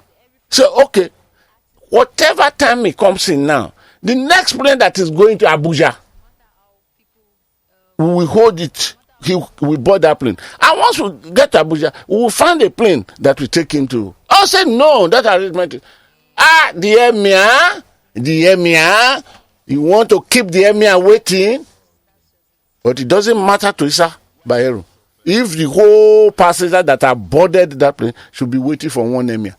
So, okay, whatever time he comes in now, the next plane that is going to Abuja, we will hold it. He will board that plane. And once we get to Abuja, we will find a plane that will take him to. I said, no, that arrangement. The emir, you want to keep the emir waiting? But it doesn't matter to Isa Bayero. If the whole passengers that are boarded that plane should be waiting for one emir.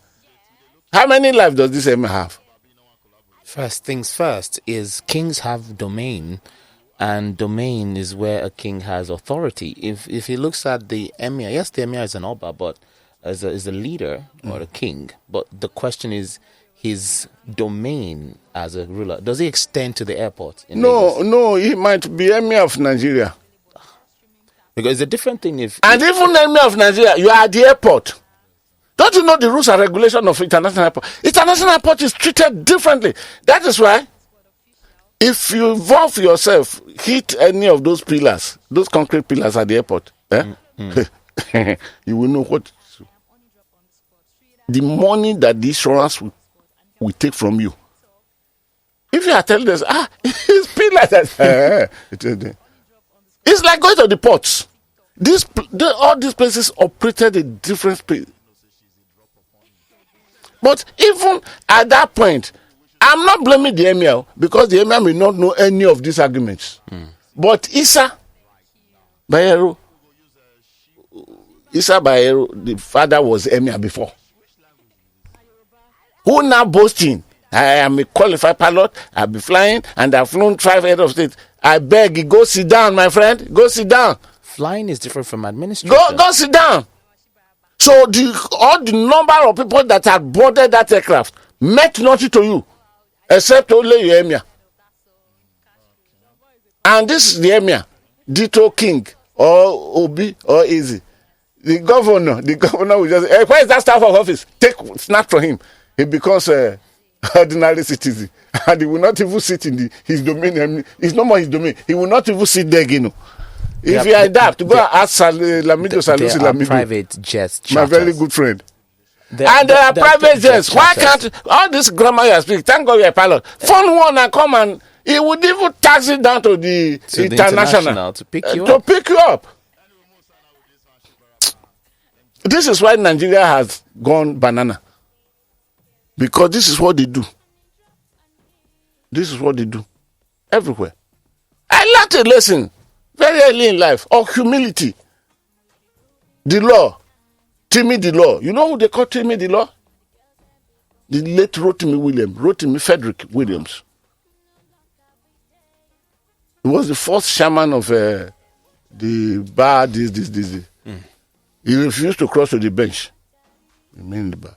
How many lives does this emir have? First things first is kings have domain, and domain is where a king has authority. If he looks at the emir, yes, the emir is an oba, but is a leader or a king. But the question is his domain as a ruler. Does he extend to the airport? No, he might be emir of Nigeria. Because it's a different thing if... And even emir of Nigeria, you are at the airport. Don't you know the rules and regulations of international airport? International airport is treated differently. That is why, if you involve yourself, hit any of those pillars, those concrete pillars at the airport, you will know what... The money that the insurance will take from you. If you are telling us, it's pillars, it's like going to the ports. All these places operated in different space. But even at that point, I'm not blaming the emir because the emir may not know any of these arguments. But Isa Bayero, the father was emir before. Who now boasting? I am a qualified pilot. I'll be flying, and I've flown 5 head of state. I beg you, go sit down, my friend. Go sit down. Flying is different from administration. Go sit down. So all the number of people that had boarded that aircraft meant nothing to you, except only your emir. And this is the emir, Dito King, or Obi, or Easy. The governor will just say, hey, where is that staff of office? Snap from him. He becomes a ordinary citizen. And he will not even sit in his domain. It's no more his domain. He will not even sit there, you know. If you adapt, go and ask Lamido Salusi Lamido. Private jets, my very good friend. There are private jets. Why can't all this grammar you speak? Thank God you're a pilot. Phone one and come and he would even taxi down to the international to pick you up. This is why Nigeria has gone banana. Because this is what they do. This is what they do. Everywhere. I learned a lesson very early in life of humility. The law. Timmy the Law. You know who they call Timmy the Law? The late Rotimi Frederick Williams. He was the first chairman of the bar, this. He refused to cross to the bench. Remain the bar.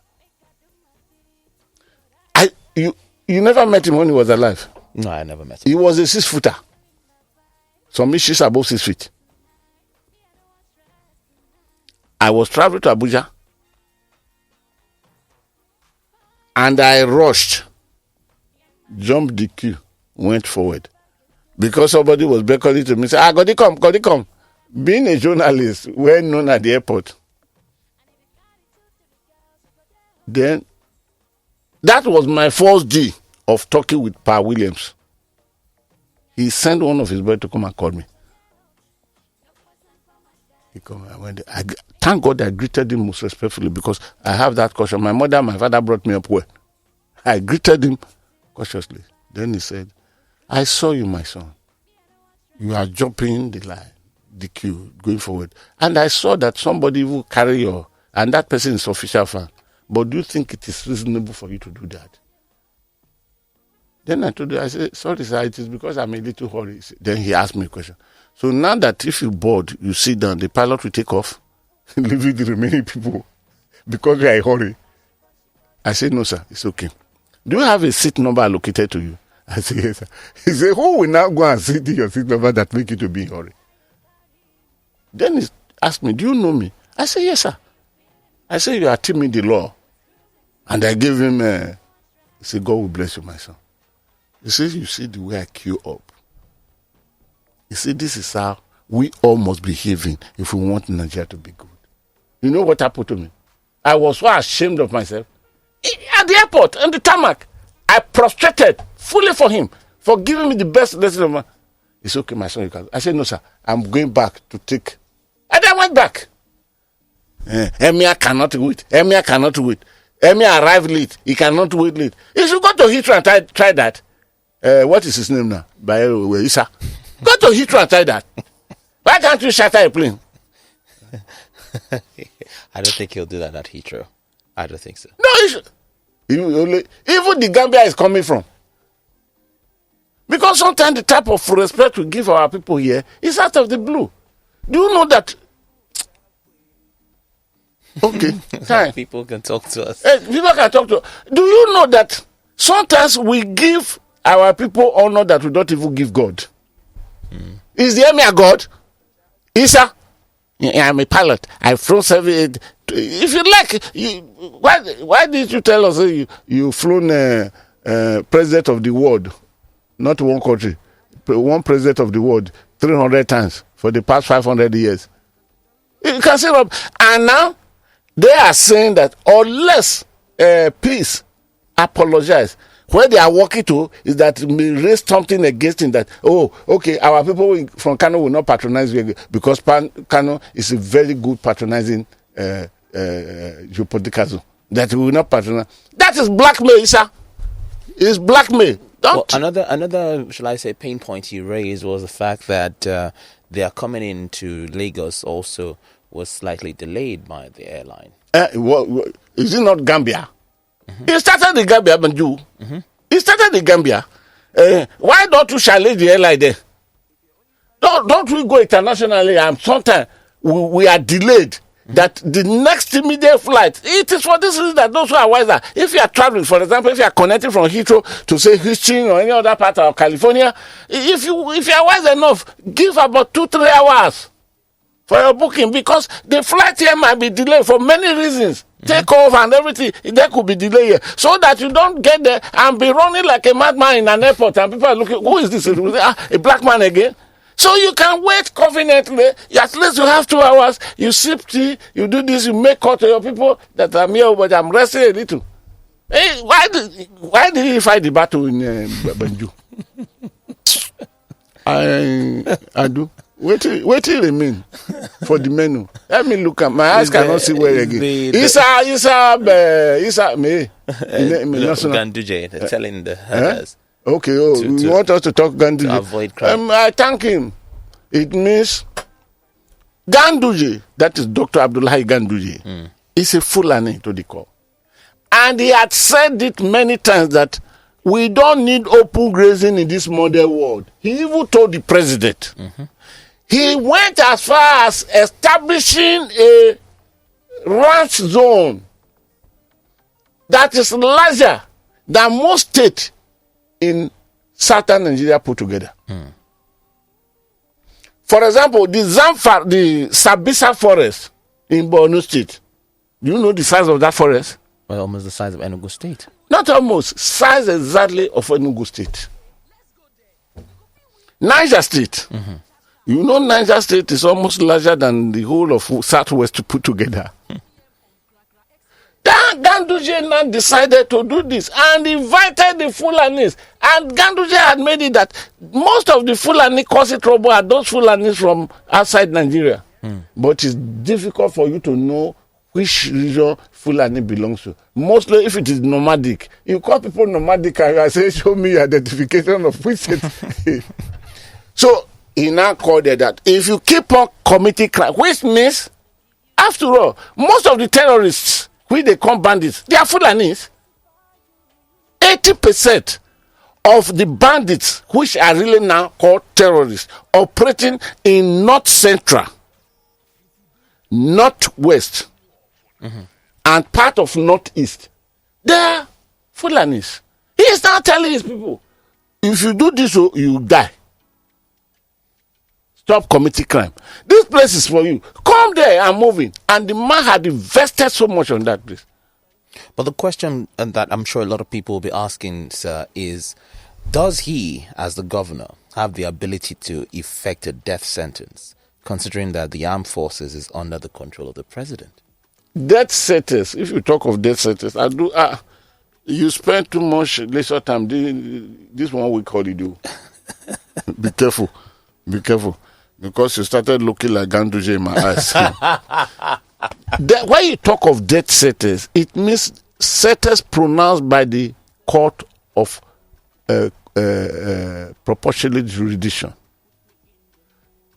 You never met him when he was alive? No, I never met him. He was a 6-footer. Some inches above 6 feet. I was traveling to Abuja. And I rushed. Jumped the queue. Went forward. Because somebody was beckoning to me. Say, Godi come. Being a journalist, well known at the airport. Then, that was my first day of talking with Pa Williams. He sent one of his boys to come and call me. He come. I went there. Thank God I greeted him most respectfully because I have that caution. My mother and my father brought me up well. I greeted him cautiously. Then he said, I saw you, my son. You are jumping the line, the queue, going forward. And I saw that somebody will carry your, and that person is official fan. But do you think it is reasonable for you to do that? Then I told him, I said, sorry, sir, it is because I'm a little hurried. Then he asked me a question. So now that if you board, you sit down, the pilot will take off, leaving the remaining people because they are in a hurry. I said, no, sir, it's okay. Do you have a seat number allocated to you? I said, yes, sir. He said, who will now go and sit in your seat number that make you to be in a hurry? Then he asked me, do you know me? I said, yes, sir. I said, you are Timmy the Law. And I gave him, he said, God will bless you, my son. He says, you see the way I queue up. He said, this is how we all must be behaving if we want Nigeria to be good. You know what happened to me? I was so ashamed of myself. At the airport, on the tarmac, I prostrated fully for him, for giving me the best lesson of my. It's okay, my son, you can. I said, no, sir, I'm going back to take. And I went back. Emir cannot wait. Emir arrived late. He cannot wait late. He should go to Heathrow and try that. What is his name now? Isa. Go to Heathrow and try that. Why can't you shatter a plane? I don't think he'll do that at Heathrow. I don't think so. No, he should. Even the Gambia is coming from. Because sometimes the type of respect we give our people here is out of the blue. Do you know that? Okay, fine. People can talk to us. People can talk to us. Do you know that sometimes we give our people honor that we don't even give God? Is the Emir God? Isa? I'm a pilot. I flew 7. If you like, why did you tell us you flown president of the world, not one country, one president of the world 300 times for the past 500 years? You can say that. And now they are saying that unless peace apologize, where they are working to is that may raise something against him that, okay, our people from Kano will not patronize you because Kano is a very good patronizing geopolitical zone. That we will not patronize. That is blackmail, sir. It's blackmail. Another, shall I say, pain point you raised was the fact that they are coming into Lagos also was slightly delayed by the airline. Is it not Gambia? He started the Gambia, Banju. He started the Gambia. Why don't you challenge the airline there? Don't we go internationally and sometimes we are delayed that the next immediate flight, it is for this reason that those who are wiser, if you are traveling, for example, if you are connecting from Heathrow to say Houston or any other part of California, if you are wise enough, give about 2-3 hours for your booking because the flight here might be delayed for many reasons. Take off and everything, there could be delay here. So that you don't get there and be running like a madman in an airport and people are looking, who is this? A black man again? So you can wait conveniently. At least you have 2 hours. You sip tea, you do this, you make call to your people that I'm here, but I'm resting a little. Hey, why did he fight the battle in Banju? I do. Wait till remain for the menu. Let me look at my eyes cannot see where again. Isa me. Ganduje telling the herders. Okay, you want us to talk Ganduje? To avoid crime. I thank him. It means Ganduje, that is Dr. Abdullahi Ganduje. is a Fulani to the core. And he had said it many times that we don't need open grazing in this modern world. He even told the president. He went as far as establishing a ranch zone that is larger than most states in southern Nigeria put together. For example, the Sabisa forest in Borno State. Do you know the size of that forest? Well, almost the size of Enugu State. Not almost, size exactly of Enugu State. Niger State. You know Niger State is almost larger than the whole of Southwest put together. Then Ganduje now decided to do this and invited the Fulanis. And Ganduje had made it that most of the Fulani causing trouble are those Fulanis from outside Nigeria. But it's difficult for you to know which region Fulani belongs to. Mostly if it is nomadic. You call people nomadic and you say, show me your identification of which state. So he now called it that if you keep on committing crime, which means, after all, most of the terrorists, when they come bandits, they are Fulanis. 80% of the bandits, which are really now called terrorists, operating in North Central, Northwest, and part of Northeast, they are Fulanis. He is now telling his people, if you do this, you die. Stop committing crime. This place is for you. Come there and move in. And the man had invested so much on that place. But the question that I'm sure a lot of people will be asking, sir, is does he, as the governor, have the ability to effect a death sentence, considering that the armed forces is under the control of the president? Death sentence, if you talk of death sentence, you spend too much leisure time. This one we call it do. Be careful. Be careful. Because you started looking like Ganduje in my eyes. When you talk of death sentence, it means sentence pronounced by the court of proportionate jurisdiction.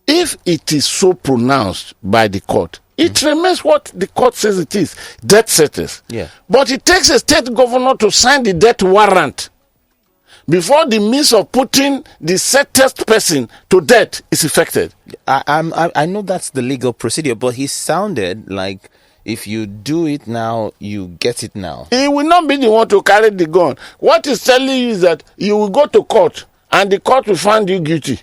If it is so pronounced by the court, it remains what the court says it is, death sentence. Yeah. But it takes a state governor to sign the death warrant before the means of putting the sentenced person to death is effected. I know that's the legal procedure, but he sounded like if you do it now, you get it now. He will not be the one to carry the gun. What he's telling you is that you will go to court and the court will find you guilty.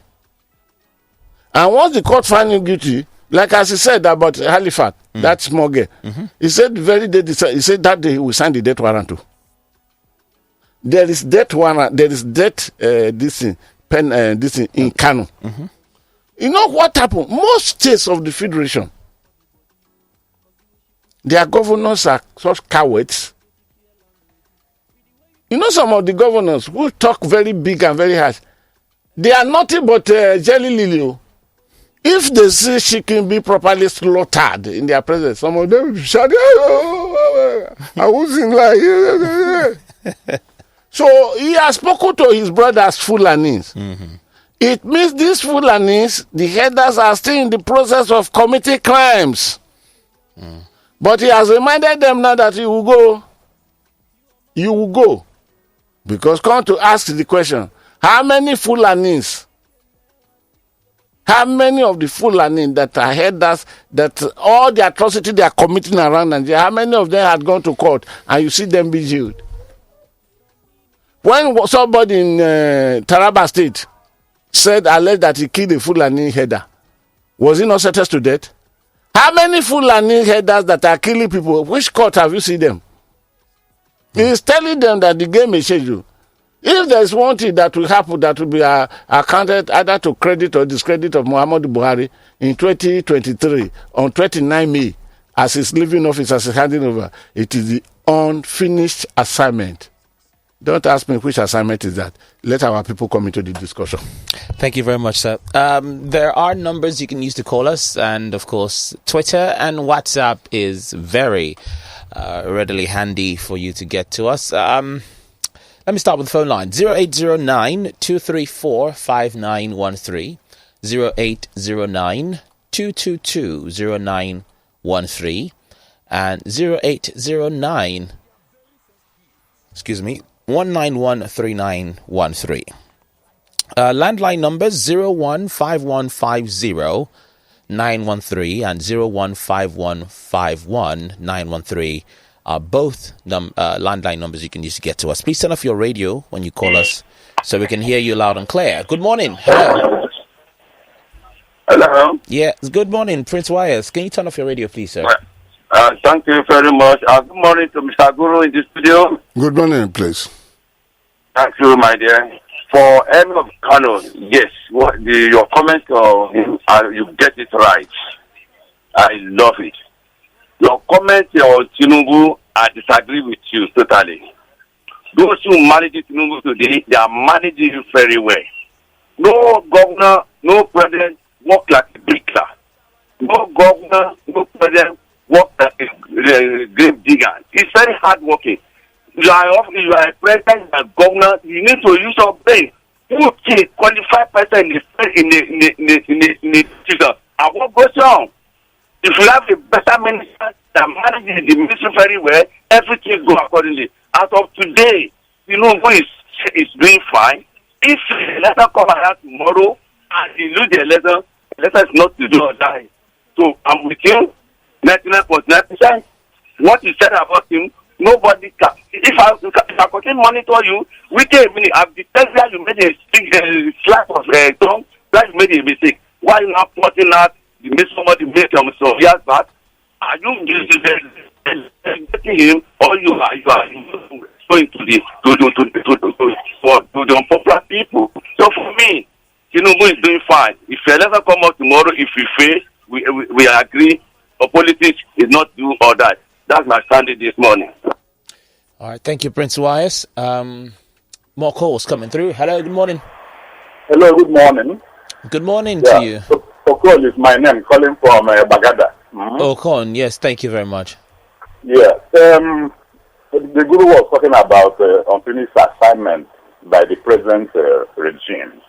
And once the court finds you guilty, like as he said about Halifax, that small girl, he said very day, he said that day he will sign the death warrant too. There is death warrant. There is death this thing in Kano. You know what happened? Most states of the federation, their governors are such cowards. You know some of the governors who talk very big and very harsh. They are nothing but jelly lily. If they see chicken be properly slaughtered in their presence, some of them will be shouting, I wasn't like. So he has spoken to his brothers Fulanis. It means these Fulanis, the headers, are still in the process of committing crimes. But he has reminded them now that you will go. You will go. Because come to ask the question, how many Fulanis, how many of the Fulani that are headers, that all the atrocity they are committing around Nigeria, how many of them had gone to court and you see them be jailed? When somebody in Taraba State said, alleged that he killed a Fulani header, was he not sentenced to death? How many Fulani headers that are killing people, which court have you seen them? He's telling them that the game is scheduled. If there is one thing that will happen that will be accounted either to credit or discredit of Muhammadu Buhari in 2023 on 29 May, as he's leaving office, as he's handing over, it is the unfinished assignment. Don't ask me which assignment is that. Let our people come into the discussion. Thank you very much, sir. There are numbers you can use to call us. And, of course, Twitter and WhatsApp is very readily handy for you to get to us. Let me start with the phone line. 0809-234-5913. 0809-222-0913. and 0809 1913913. Landline numbers 015150 913 and 015151 are both landline numbers you can use to get to us. Please turn off your radio when you call us so we can hear you loud and clear. Good morning. Hello. Hello. Yeah, good morning, Prince Wires. Can you turn off your radio, please, sir? Thank you very much. Good morning to Mr. Guru in the studio. Good morning, please. Thank you, my dear. For M of Kano, yes, your comment on him, you get it right. I love it. Your comment on Tinubu, I disagree with you totally. Those who manage Tinubu today, they are managing it very well. No governor, no president work like a bricklayer. No governor, no president work like a grave digger. It's very hard working. You are a president, you are a governor, you need to use your brain. Put a qualified person in the system. And what goes on? If you have a better minister that manages the ministry very well, everything goes accordingly. As of today, you know who is doing fine. If the letter come out tomorrow and you lose the letter is not to do or die. So I'm with you, 99.9%. What you said about him, nobody can. If I continue to monitor you, wait a minute, I've detected that you made a slap of tongue, that you made a mistake. Why you not pointing out you made somebody make some years back? Are you getting him or you are going to the unpopular people? So for me, Tinubu is doing fine. If he never come out tomorrow, if we fail, we agree. Or politics is not do all that. That's my standing this morning. All right, thank you, Prince Wires. More calls coming through. Hello, good morning. Hello, good morning. Good morning to you. Okon is my name, calling from Bagada. Okon, yes, thank you very much. Yeah, the Guru was talking about unfinished assignment by the present regime.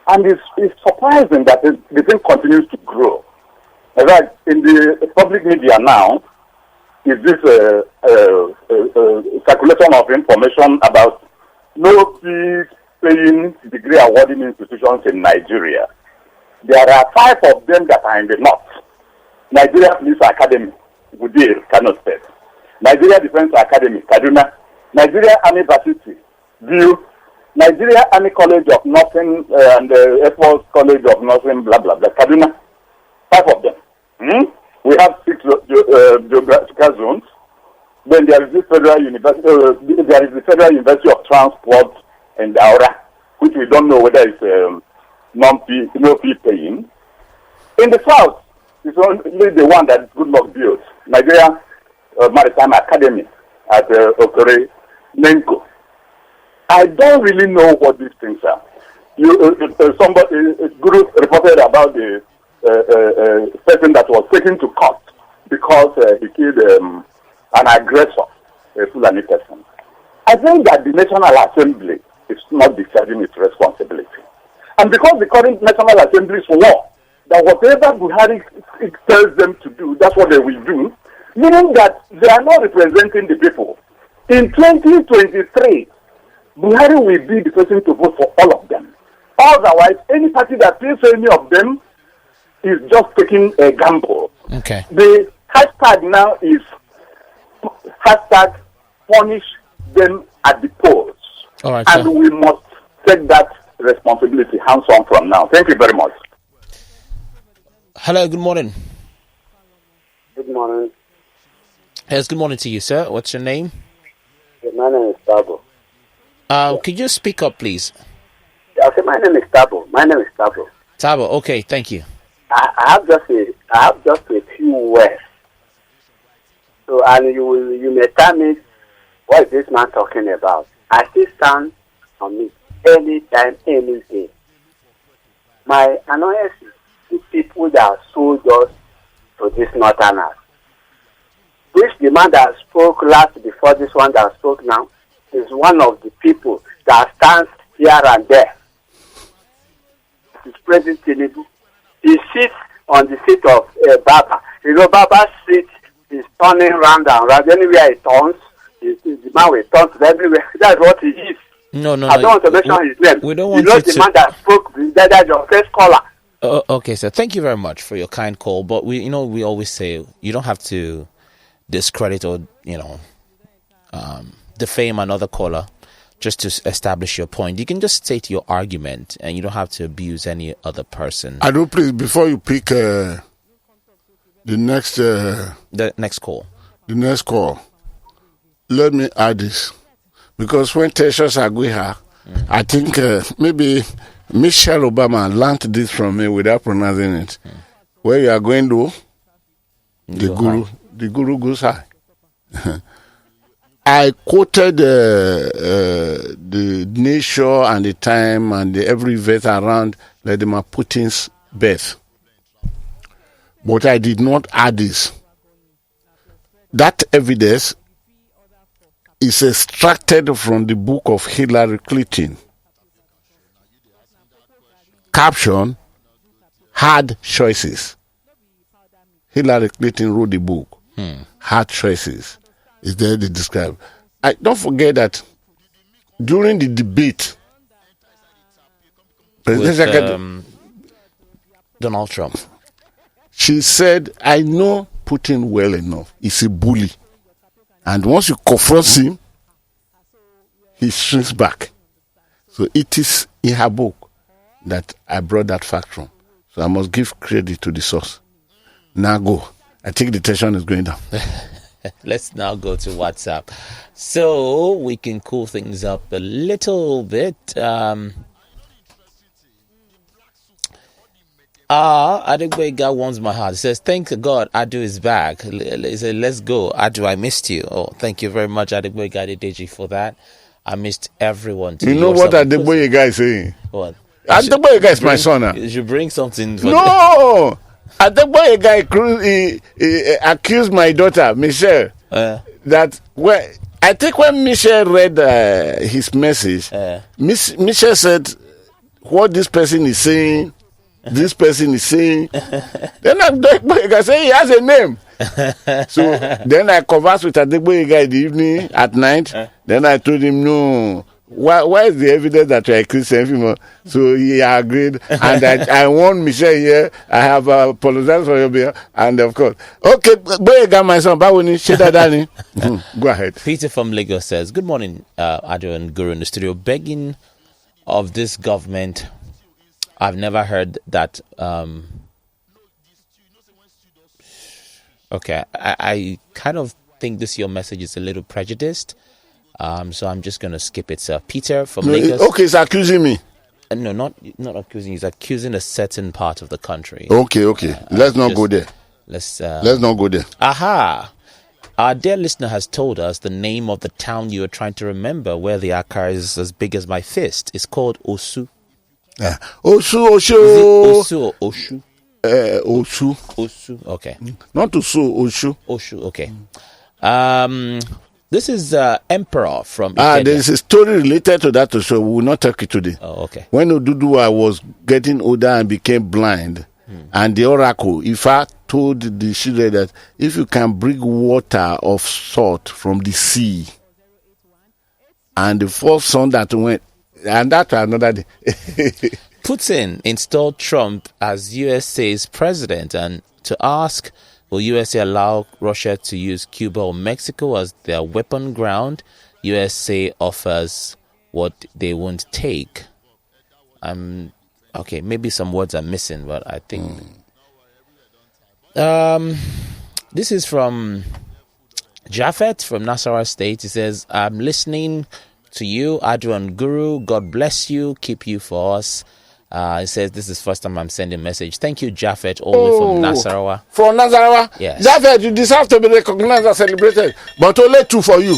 And it's surprising that the thing continues to grow. In fact, in the public media now, is this circulation of information about no fee-paying degree awarding institutions in Nigeria. There are 5 of them that are in the north. Nigeria Police Academy, Budir, Kano State. Nigeria Defense Academy, Kaduna. Nigeria Army Varsity, View. Nigeria Army College of Nursing and Air Force College of Nursing, blah, blah, blah. Kaduna. 5 of them. We have 6 geographical zones. Then there is the Federal University. There is the Federal University of Transport in Daura, which we don't know whether it's no fee paying. In the south, it's only the one that Good Luck built, Nigeria Maritime Academy at Okere, Nenko. I don't really know what these things are. Guru reported about the person that was taken to court because he killed an aggressor, a Fulani person. I think that the National Assembly is not discharging its responsibility. And because the current National Assembly is for war, that whatever Buhari tells them to do, that's what they will do, meaning that they are not representing the people. In 2023, Buhari will be the person to vote for all of them. Otherwise, any party that feels any of them is just taking a gamble. Okay. The hashtag now is hashtag punish them at the polls. All right, and sir. we must take that responsibility hands on from now. Thank you very much. Hello, good morning. Good morning. Yes, good morning to you, sir. What's your name? My name is Tabo. Could you speak up, please? I said my name is Tabo. Tabo, okay, thank you. I have just a few words. So, and you may tell me what is this man talking about. I still stand on me anytime, any day. My annoyance is the people that sold us to this northerners. Which the man that spoke last before this one that spoke now is one of the people that stands here and there. It's President Tinubu. He sits on the seat of Baba. You know, Baba sits He's turning round and round. Anywhere he turns, the man will turn to everywhere. That's what he is. No. I don't want to mention his name. We don't want the man that spoke. That's your first caller. Okay, sir. Thank you very much for your kind call. But we always say you don't have to discredit or defame another caller just to establish your point. You can just state your argument, and you don't have to abuse any other person. I do, please, before you pick the next call. The next call. Let me add this, because when Tertius Aguiha, I think maybe Michelle Obama learned this from me without pronouncing it. Where you are going to, the guru goes high. I quoted the nature and the time and every event around Vladimir Putin's birth. But I did not add this. That evidence is extracted from the book of Hillary Clinton. Caption, Hard Choices. Hillary Clinton wrote the book, Hard Choices. Is there to describe. Don't forget that during the debate, with Donald Trump, she said, I know Putin well enough. He's a bully. And once you confront him, he shrinks back. So it is in her book that I brought that fact from. So I must give credit to the source. Now go. I think the tension is going down. Let's now go to WhatsApp so we can cool things up a little bit. Adegbega warms my heart. He says, thank God Adu is back. He said, let's go. Adu, I missed you. Oh, thank you very much, Adegbega Adedeji, for that. I missed everyone. You know what Adegbega is saying? What? Adegbega is my son. You should bring something. No! Adegbega accused my daughter, Michelle, that I think when Michelle read his message, Michelle said, what this person is saying, then Adegbega said he has a name. So then I conversed with Adegbega in the evening, at night. Then I told him, no, why is the evidence that you are accusing? So he agreed, and I warned Michelle here. I have apologized for your behalf, and of course, okay, my son, go ahead. Peter from Lagos says, good morning, Ado and Guru in the studio. Begging of this government, I've never heard that. Okay, I kind of think your message is a little prejudiced. So I'm just going to skip it, sir. Peter from Lagos. Okay, he's accusing me. No, not accusing. He's accusing a certain part of the country. Okay. Let's not go there. Let's not go there. Aha! Our dear listener has told us the name of the town you are trying to remember, where the akara is as big as my fist. It's called Osu. Osu. Is it Osu or Oshu? Osu. Okay. Not Osu, Oshu. Oshu. Okay. This is Emperor from Ikenya. There is a story related to that, so we will not talk it today. Oh, okay. When Oduduwa was getting older and became blind, and the oracle, Ifa told the children that if you can bring water of salt from the sea, and the first son that went, and that another day. Putin installed Trump as USA's president, and to ask, will USA allow Russia to use Cuba or Mexico as their weapon ground? USA offers what they won't take. Okay, maybe some words are missing, but I think... This is from Japhet from Nasarawa State. He says, I'm listening to you, Adu and Guru. God bless you, keep you for us. He says, this is the first time I'm sending a message. Thank you, Japhet, all the way from Nasarawa. From Nasarawa? Yes. Japhet, you deserve to be recognized and celebrated, but only 2 for you.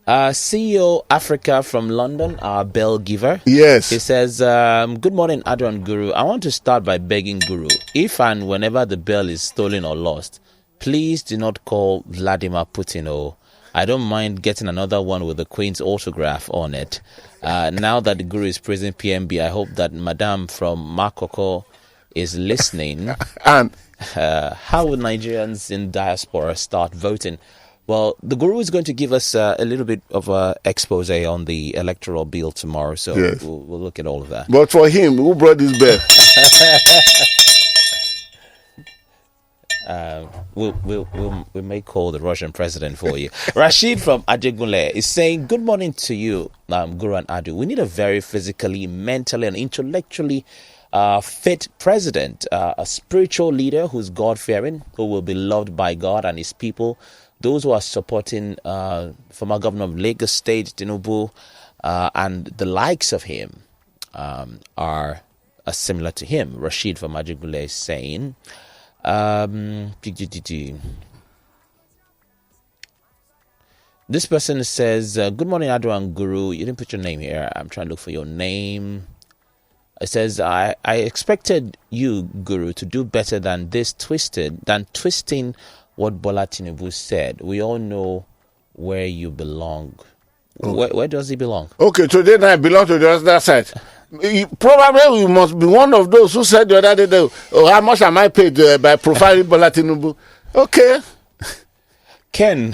CEO Africa from London, our bell giver. Yes. He says, good morning, Adu and Guru. I want to start by begging Guru, if and whenever the bell is stolen or lost, please do not call Vladimir Putin. I don't mind getting another one with the Queen's autograph on it. Now that the Guru is praising PMB, I hope that Madame from Makoko is listening. And How will Nigerians in diaspora start voting? Well, the guru is going to give us a little bit of an expose on the electoral bill tomorrow, so Yes. we'll look at all of that. but for him, who brought this bell? We may call the Russian president for you. Rashid from Ajegunle is saying, good morning to you, Guru and Adu. We need a very physically, mentally, and intellectually fit president, a spiritual leader who's God-fearing, who will be loved by God and his people. Those who are supporting former governor of Lagos State, Tinubu, and the likes of him are similar to him. Rashid from Ajegunle is saying, this person says, good morning, Adu and Guru. You didn't put your name here. I'm trying to look for your name. It says, I expected you, Guru, to do better than twisting what Bola Tinubu said. We all know where you belong. Where does he belong? Okay, today I belong to the other side. Probably you must be one of those who said the other day, oh, how much am I paid by profiling Bola Tinubu? Okay. Ken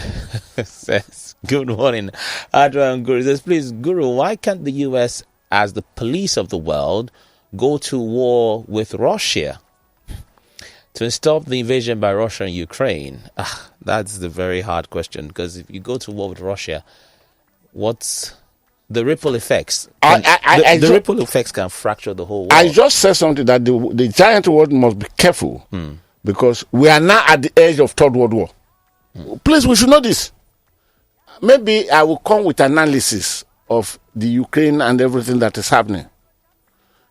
says, good morning, Adu and Guru. He says, please, Guru, why can't the U.S., as the police of the world, go to war with Russia to stop the invasion by Russia in Ukraine? That's the very hard question, because if you go to war with Russia, what's the ripple effects? The ripple effects can fracture the whole world. I just said something that the giant world must be careful because we are now at the edge of Third World War. Please, we should know this. Maybe I will come with analysis of the Ukraine and everything that is happening.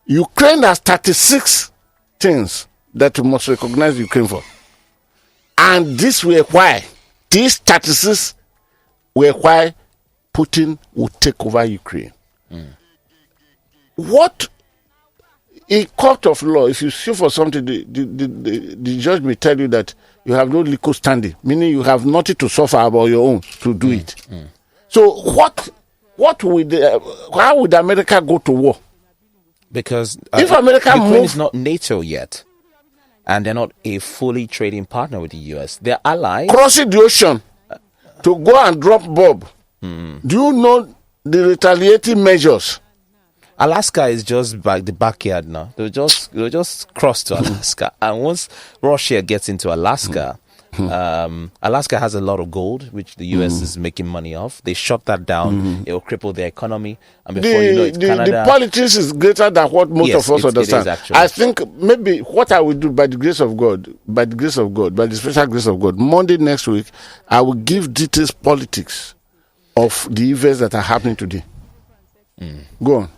Ukraine has 36 things that we must recognize Ukraine for. And this were why. These 36 were why Putin would take over Ukraine. What in court of law, if you sue for something, the judge may tell you that you have no legal standing, meaning you have nothing to suffer about your own to do it. So how would America go to war? Because if America Ukraine is not NATO yet, and they're not a fully trading partner with the US, they're allies. Crossing the ocean to go and drop bomb. Do you know the retaliating measures? Alaska is just like the backyard now. They'll just cross to Alaska, and once Russia gets into Alaska, Alaska has a lot of gold, which the US is making money off. They shut that down; it will cripple their economy, and before you know it, Canada. The politics is greater than what most of us understand. I think maybe what I will do by the grace of God, by the special grace of God, Monday next week, I will give details politics of the events that are happening today. Go on.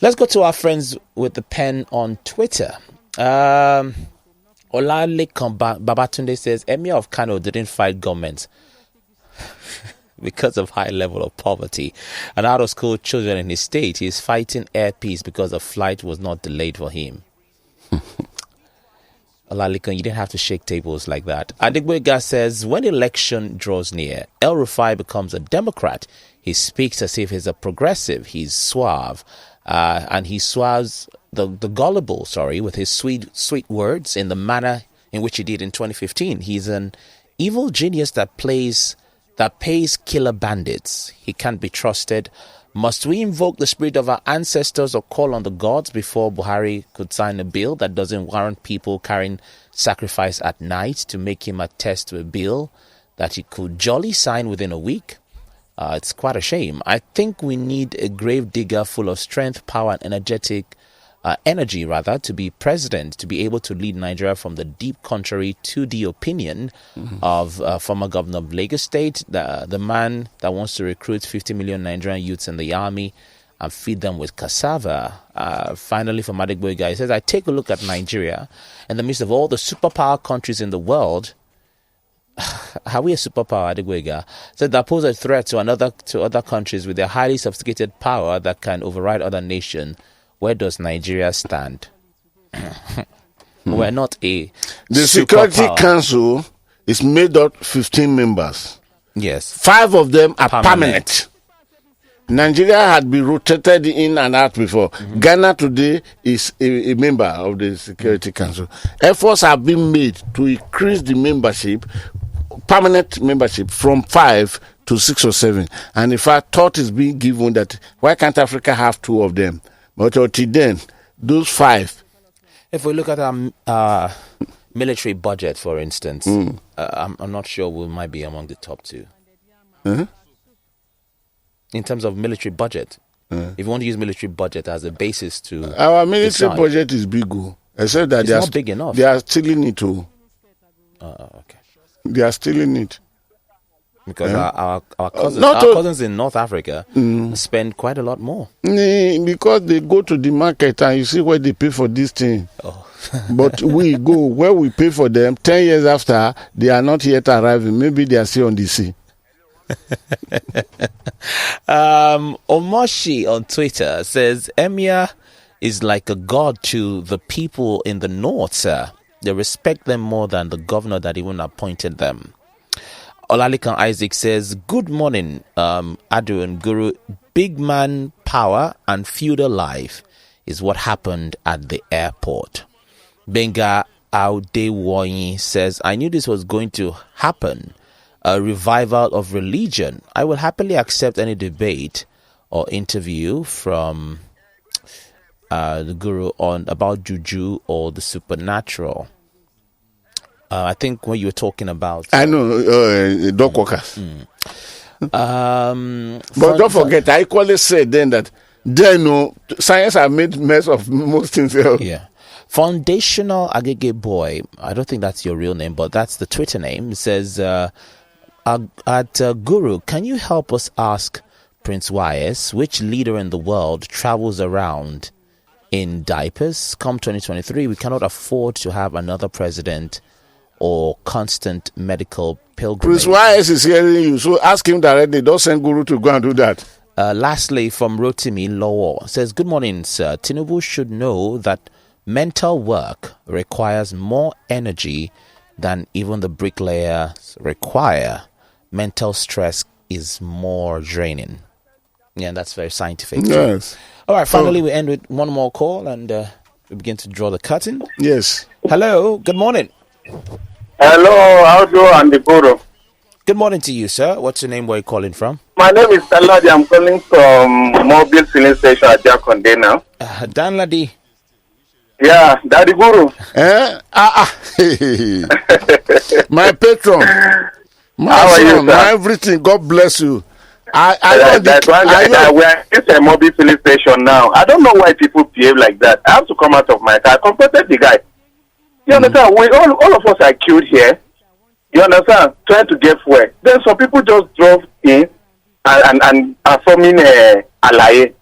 Let's go to our friends with the pen on Twitter. Olalekan Babatunde says, Emir of Kano didn't fight government because of high level of poverty. And out of school children in his state, he is fighting air peace because a flight was not delayed for him. Olalekan, you didn't have to shake tables like that. Adigbega says, when election draws near, El Rufai becomes a Democrat. He speaks as if he's a progressive. He's suave. And he swabs the gullible, with his sweet words in the manner in which he did in 2015. He's an evil genius that pays killer bandits. He can't be trusted. Must we invoke the spirit of our ancestors or call on the gods before Buhari could sign a bill that doesn't warrant people carrying sacrifice at night to make him attest to a bill that he could jolly sign within a week? It's quite a shame. I think we need a grave digger full of strength, power, and energy to be president, to be able to lead Nigeria from the deep contrary to the opinion of former governor of Lagos State, the man that wants to recruit 50 million Nigerian youths in the army and feed them with cassava. Finally, from Adigboyga, he says, I take a look at Nigeria in the midst of all the superpower countries in the world. Are we a superpower, Adigwega? So that pose a threat to other countries with their highly sophisticated power that can override other nations. Where does Nigeria stand? We're not a The Security Council is made up 15 members. Yes. 5 of them are permanent. Nigeria had been rotated in and out before. Ghana today is a member of the Security Council. Efforts have been made to increase the membership, permanent membership, from 5 to 6 or 7. And in fact, thought is being given that why can't Africa have 2 of them? But until then, those 5. If we look at our military budget, for instance, I'm not sure we might be among the top 2. In terms of military budget, if you want to use military budget as a basis to our military decide, budget is big, except that it's not big enough. They are stealing it too. Okay. They are stealing it. Because our cousins in North Africa spend quite a lot more. Because they go to the market and you see where they pay for this thing. Oh. But we go where we pay for them 10 years after they are not yet arriving. Maybe they are still on the sea. Omoshi on Twitter says Emir is like a god to the people in the north, sir. They respect them more than the governor that even appointed them. Olalikan Isaac says, good morning, Adu and Guru. Big man power and feudal life is what happened at the airport. Benga Audewoyi says, I knew this was going to happen. A revival of religion. I will happily accept any debate or interview from the Guru on about juju or the supernatural. I think when you were talking about... I know, dog walkers. But don't forget, I equally said then that science have made mess of most things else. Yeah. Foundational Agege Boy, I don't think that's your real name, but that's the Twitter name. It says, Guru, can you help us ask Prince YS which leader in the world travels around in diapers? Come 2023, we cannot afford to have another president or constant medical pilgrimage. Prince YS is hearing you, so ask him directly. Don't send Guru to go and do that. Lastly, from Rotimi Lowo, says, good morning, sir. Tinubu should know that mental work requires more energy than even the bricklayers require. Mental stress is more draining. Yeah, that's very scientific. Yes. All right, finally, we end with one more call and we begin to draw the curtain. Yes. Hello, good morning. Hello, Aldo and the Guru. Good morning to you, sir. What's your name? Where are you calling from? My name is Danladi. I'm calling from Mobile Filling Station at Jakonde now. Danladi. Yeah, Daddy Guru. My patron. How are you, sir? My everything. God bless you. We are at a mobile filling station now. I don't know why people behave like that. I have to come out of my car. I confronted the guy. You understand? We all of us are queued here. You understand? Trying to get fuel. Then some people just drove in and are forming alaye.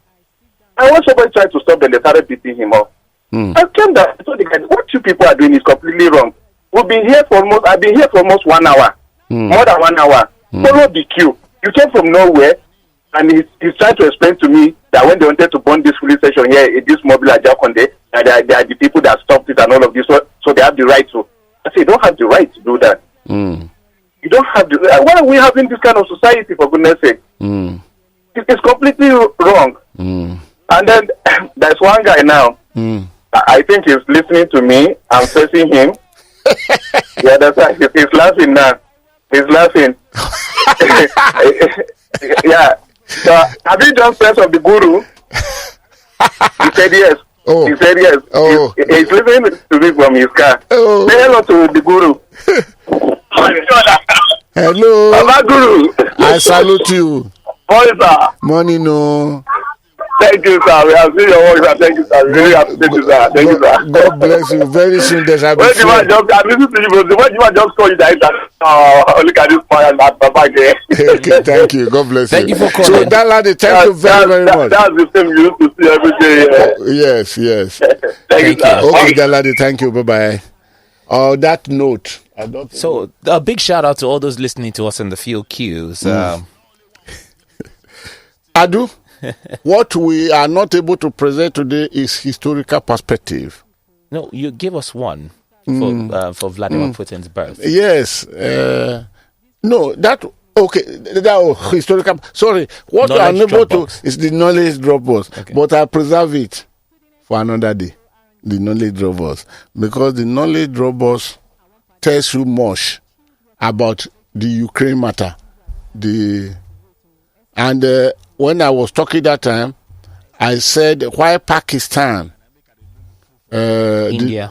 And when somebody tried to stop them, they started beating him up. I came down and told the guy, what you people are doing is completely wrong. I've been here for almost 1 hour. More than 1 hour. Follow the queue. You came from nowhere, and he's trying to explain to me that when they wanted to burn this police station here, this mobile at Jakonde, they are the people that stopped it and all of this, so they have the right to. I say, you don't have the right to do that. You don't have the. Why are we having this kind of society, for goodness sake? It's completely wrong. And then there's one guy now. I think he's listening to me. I'm facing him. Yeah, that's right. He's laughing now. He's laughing. Yeah. So, have you done press of the Guru? He said yes. Oh. He said yes. Oh. He's listening to me from his car. Oh. Say hello to the Guru. Hello. Baba Guru. I salute you. Morning, sir. Morning, no. Thank you, sir. We have seen your work, sir. Thank you, sir. Really appreciate you, sir. Thank you, sir. God bless you. Very soon there shall be When you fair. I listen to you, but when you just call you that, look at this fire and that Baba again. Okay, thank you. God bless Thank you for calling. So, that lady, thank you very much. That's the same you used to see every day. Yes. Thank you, sir. Okay, that lady, thank you. Bye-bye. On that note, I don't think So, a big shout out to all those listening to us in the field queues. Adu, what we are not able to present today is historical perspective. No, you give us one for Vladimir Putin's birth. Yes. No, that Okay, that historical. Sorry, what you are unable to is the knowledge droppers, but I preserve it for another day. The knowledge droppers, because the knowledge droppers tells you much about the Ukraine matter. When I was talking that time, I said why Pakistan, India,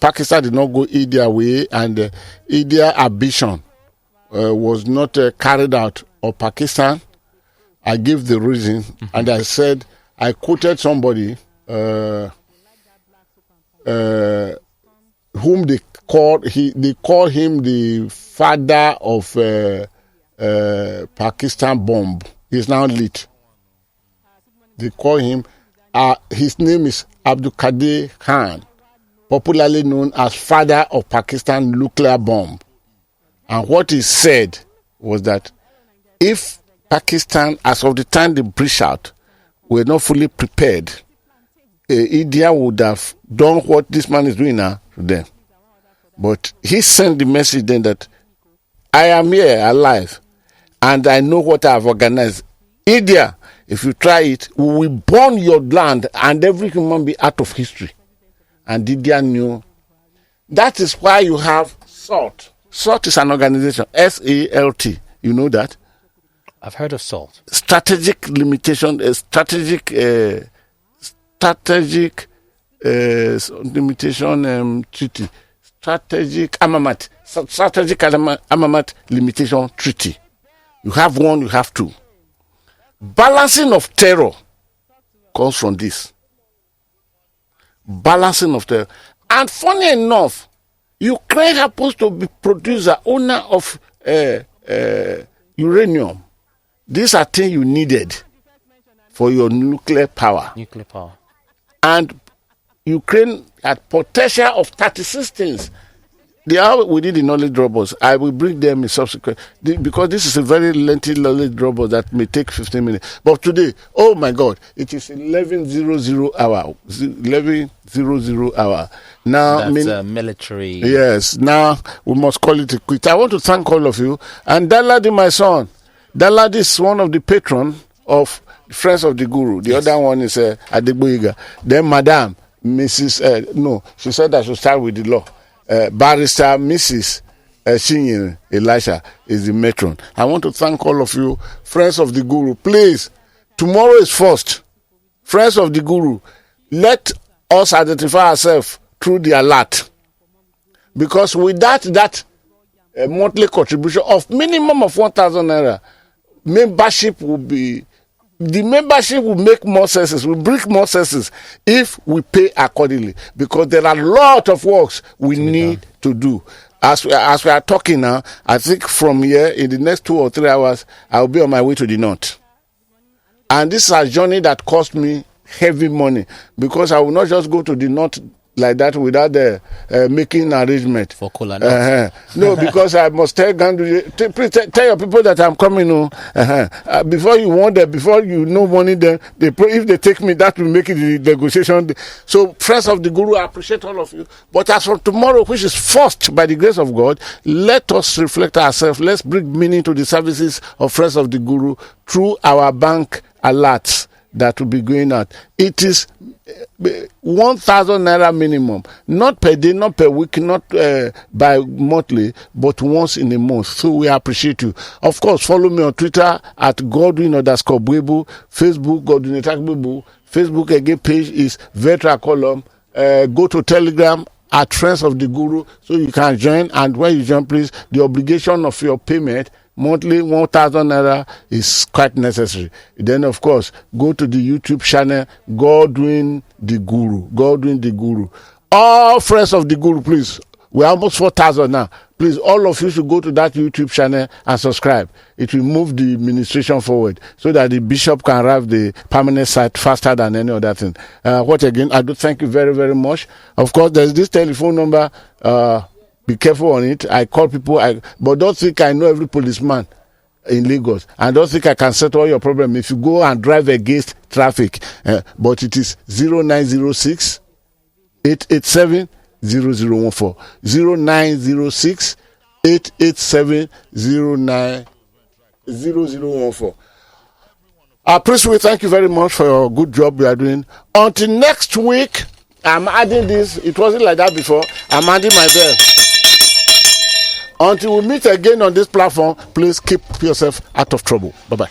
Pakistan did not go India way, and India ambition was not carried out of Pakistan. I gave the reason, and I said, I quoted somebody whom they called him the father of Pakistan bomb. He's now lit. They call him, his name is Abdul Qadir Khan, popularly known as father of Pakistan nuclear bomb. And what he said was that if Pakistan, as of the time they breached out, were not fully prepared, India would have done what this man is doing now to them. But he sent the message then that I am here alive and I know what I have organized. India, if you try it, we will burn your land and every human be out of history. And India knew. That is why you have SALT. SALT is an organization, SALT. You know that? I've heard of SALT. Strategic limitation, strategic limitation treaty. Strategic armament limitation treaty. You have one, you have two. Balancing of terror comes from this. Balancing of terror. And funny enough, Ukraine happens to be producer, owner of uranium. These are things you needed for your nuclear power. And Ukraine had potential of 36 things. They are within the knowledge droppers. I will bring them in subsequent, because this is a very lengthy knowledge dropper that may take 15 minutes. But today, oh my God, it is 11:00 hour. 11:00 hour. Now, that's military. Yes. Now we must call it a quit. I want to thank all of you. And Daladi, my son. Daladi is one of the patrons of Friends of the Guru. The other one is Adegboyega. Then Madam, Mrs. She said I should start with the law. Barrister Mrs. Shinyin Elisha is the matron. I want to thank all of you, Friends of the Guru. Please, tomorrow is first. Friends of the Guru, let us identify ourselves through the alert. Because without that monthly contribution of minimum of 1,000 naira, membership will make more senses, will bring more senses if we pay accordingly, because there are a lot of works we need to do. As we are talking now, I think from here, in the next 2 or 3 hours, I will be on my way to the north. And this is a journey that cost me heavy money, because I will not just go to the north like that without making arrangement for cola. No, because I must tell Gandhi, please tell your people that I'm coming. Before you want them, before you know money, then if they take me, that will make it the negotiation. So, Friends of the Guru, I appreciate all of you. But as from tomorrow, which is first by the grace of God, let us reflect ourselves. Let's bring meaning to the services of Friends of the Guru through our bank alerts that will be going out. It is 1,000 naira minimum, not per day, not per week, not by monthly, but once in a month. So we appreciate you. Of course, follow me on Twitter at Godwin_Buebu, Facebook Godwin Buebu, Facebook again page is Vetra Column. Go to Telegram at Friends of the Guru so you can join. And when you join, please, the obligation of your payment monthly 1,000 naira is quite necessary. Then, of course, go to the YouTube channel Godwin the Guru. Godwin the Guru. All Friends of the Guru, please. We're almost 4,000 now. Please, all of you should go to that YouTube channel and subscribe. It will move the administration forward so that the bishop can arrive the permanent site faster than any other thing. What again? I do thank you very, very much. Of course, there's this telephone number. Be careful on it. I call people, but don't think I know every policeman in Lagos. And don't think I can settle all your problem if you go and drive against traffic. But it is 0906 887 0014. 0906 887090014. Priest, we thank you very much for your good job you are doing. Until next week, I'm adding this. It wasn't like that before. I'm adding my bell. Until we meet again on this platform, please keep yourself out of trouble. Bye-bye.